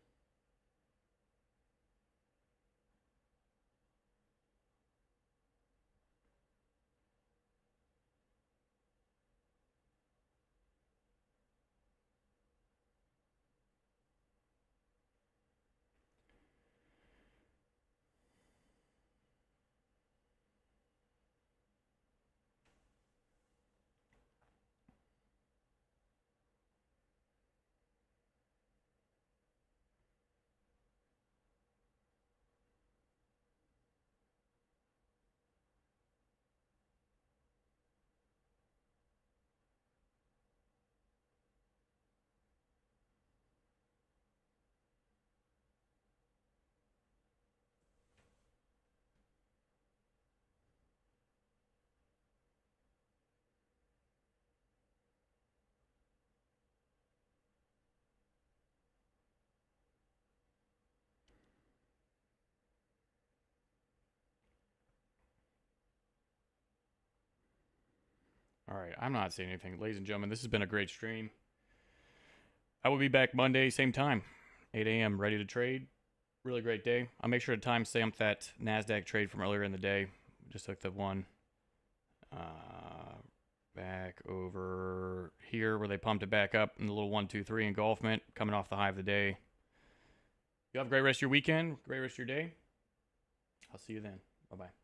A: All right, I'm not saying anything. Ladies and gentlemen, this has been a great stream. I will be back Monday, same time, 8 a.m., ready to trade. Really great day. I'll make sure to timestamp that NASDAQ trade from earlier in the day. Just took the one back over here. here where they pumped it back up in the little 1-2-3 engulfment coming off the high of the day. You have a great rest of your weekend, great rest of your day. I'll see you then. Bye-bye.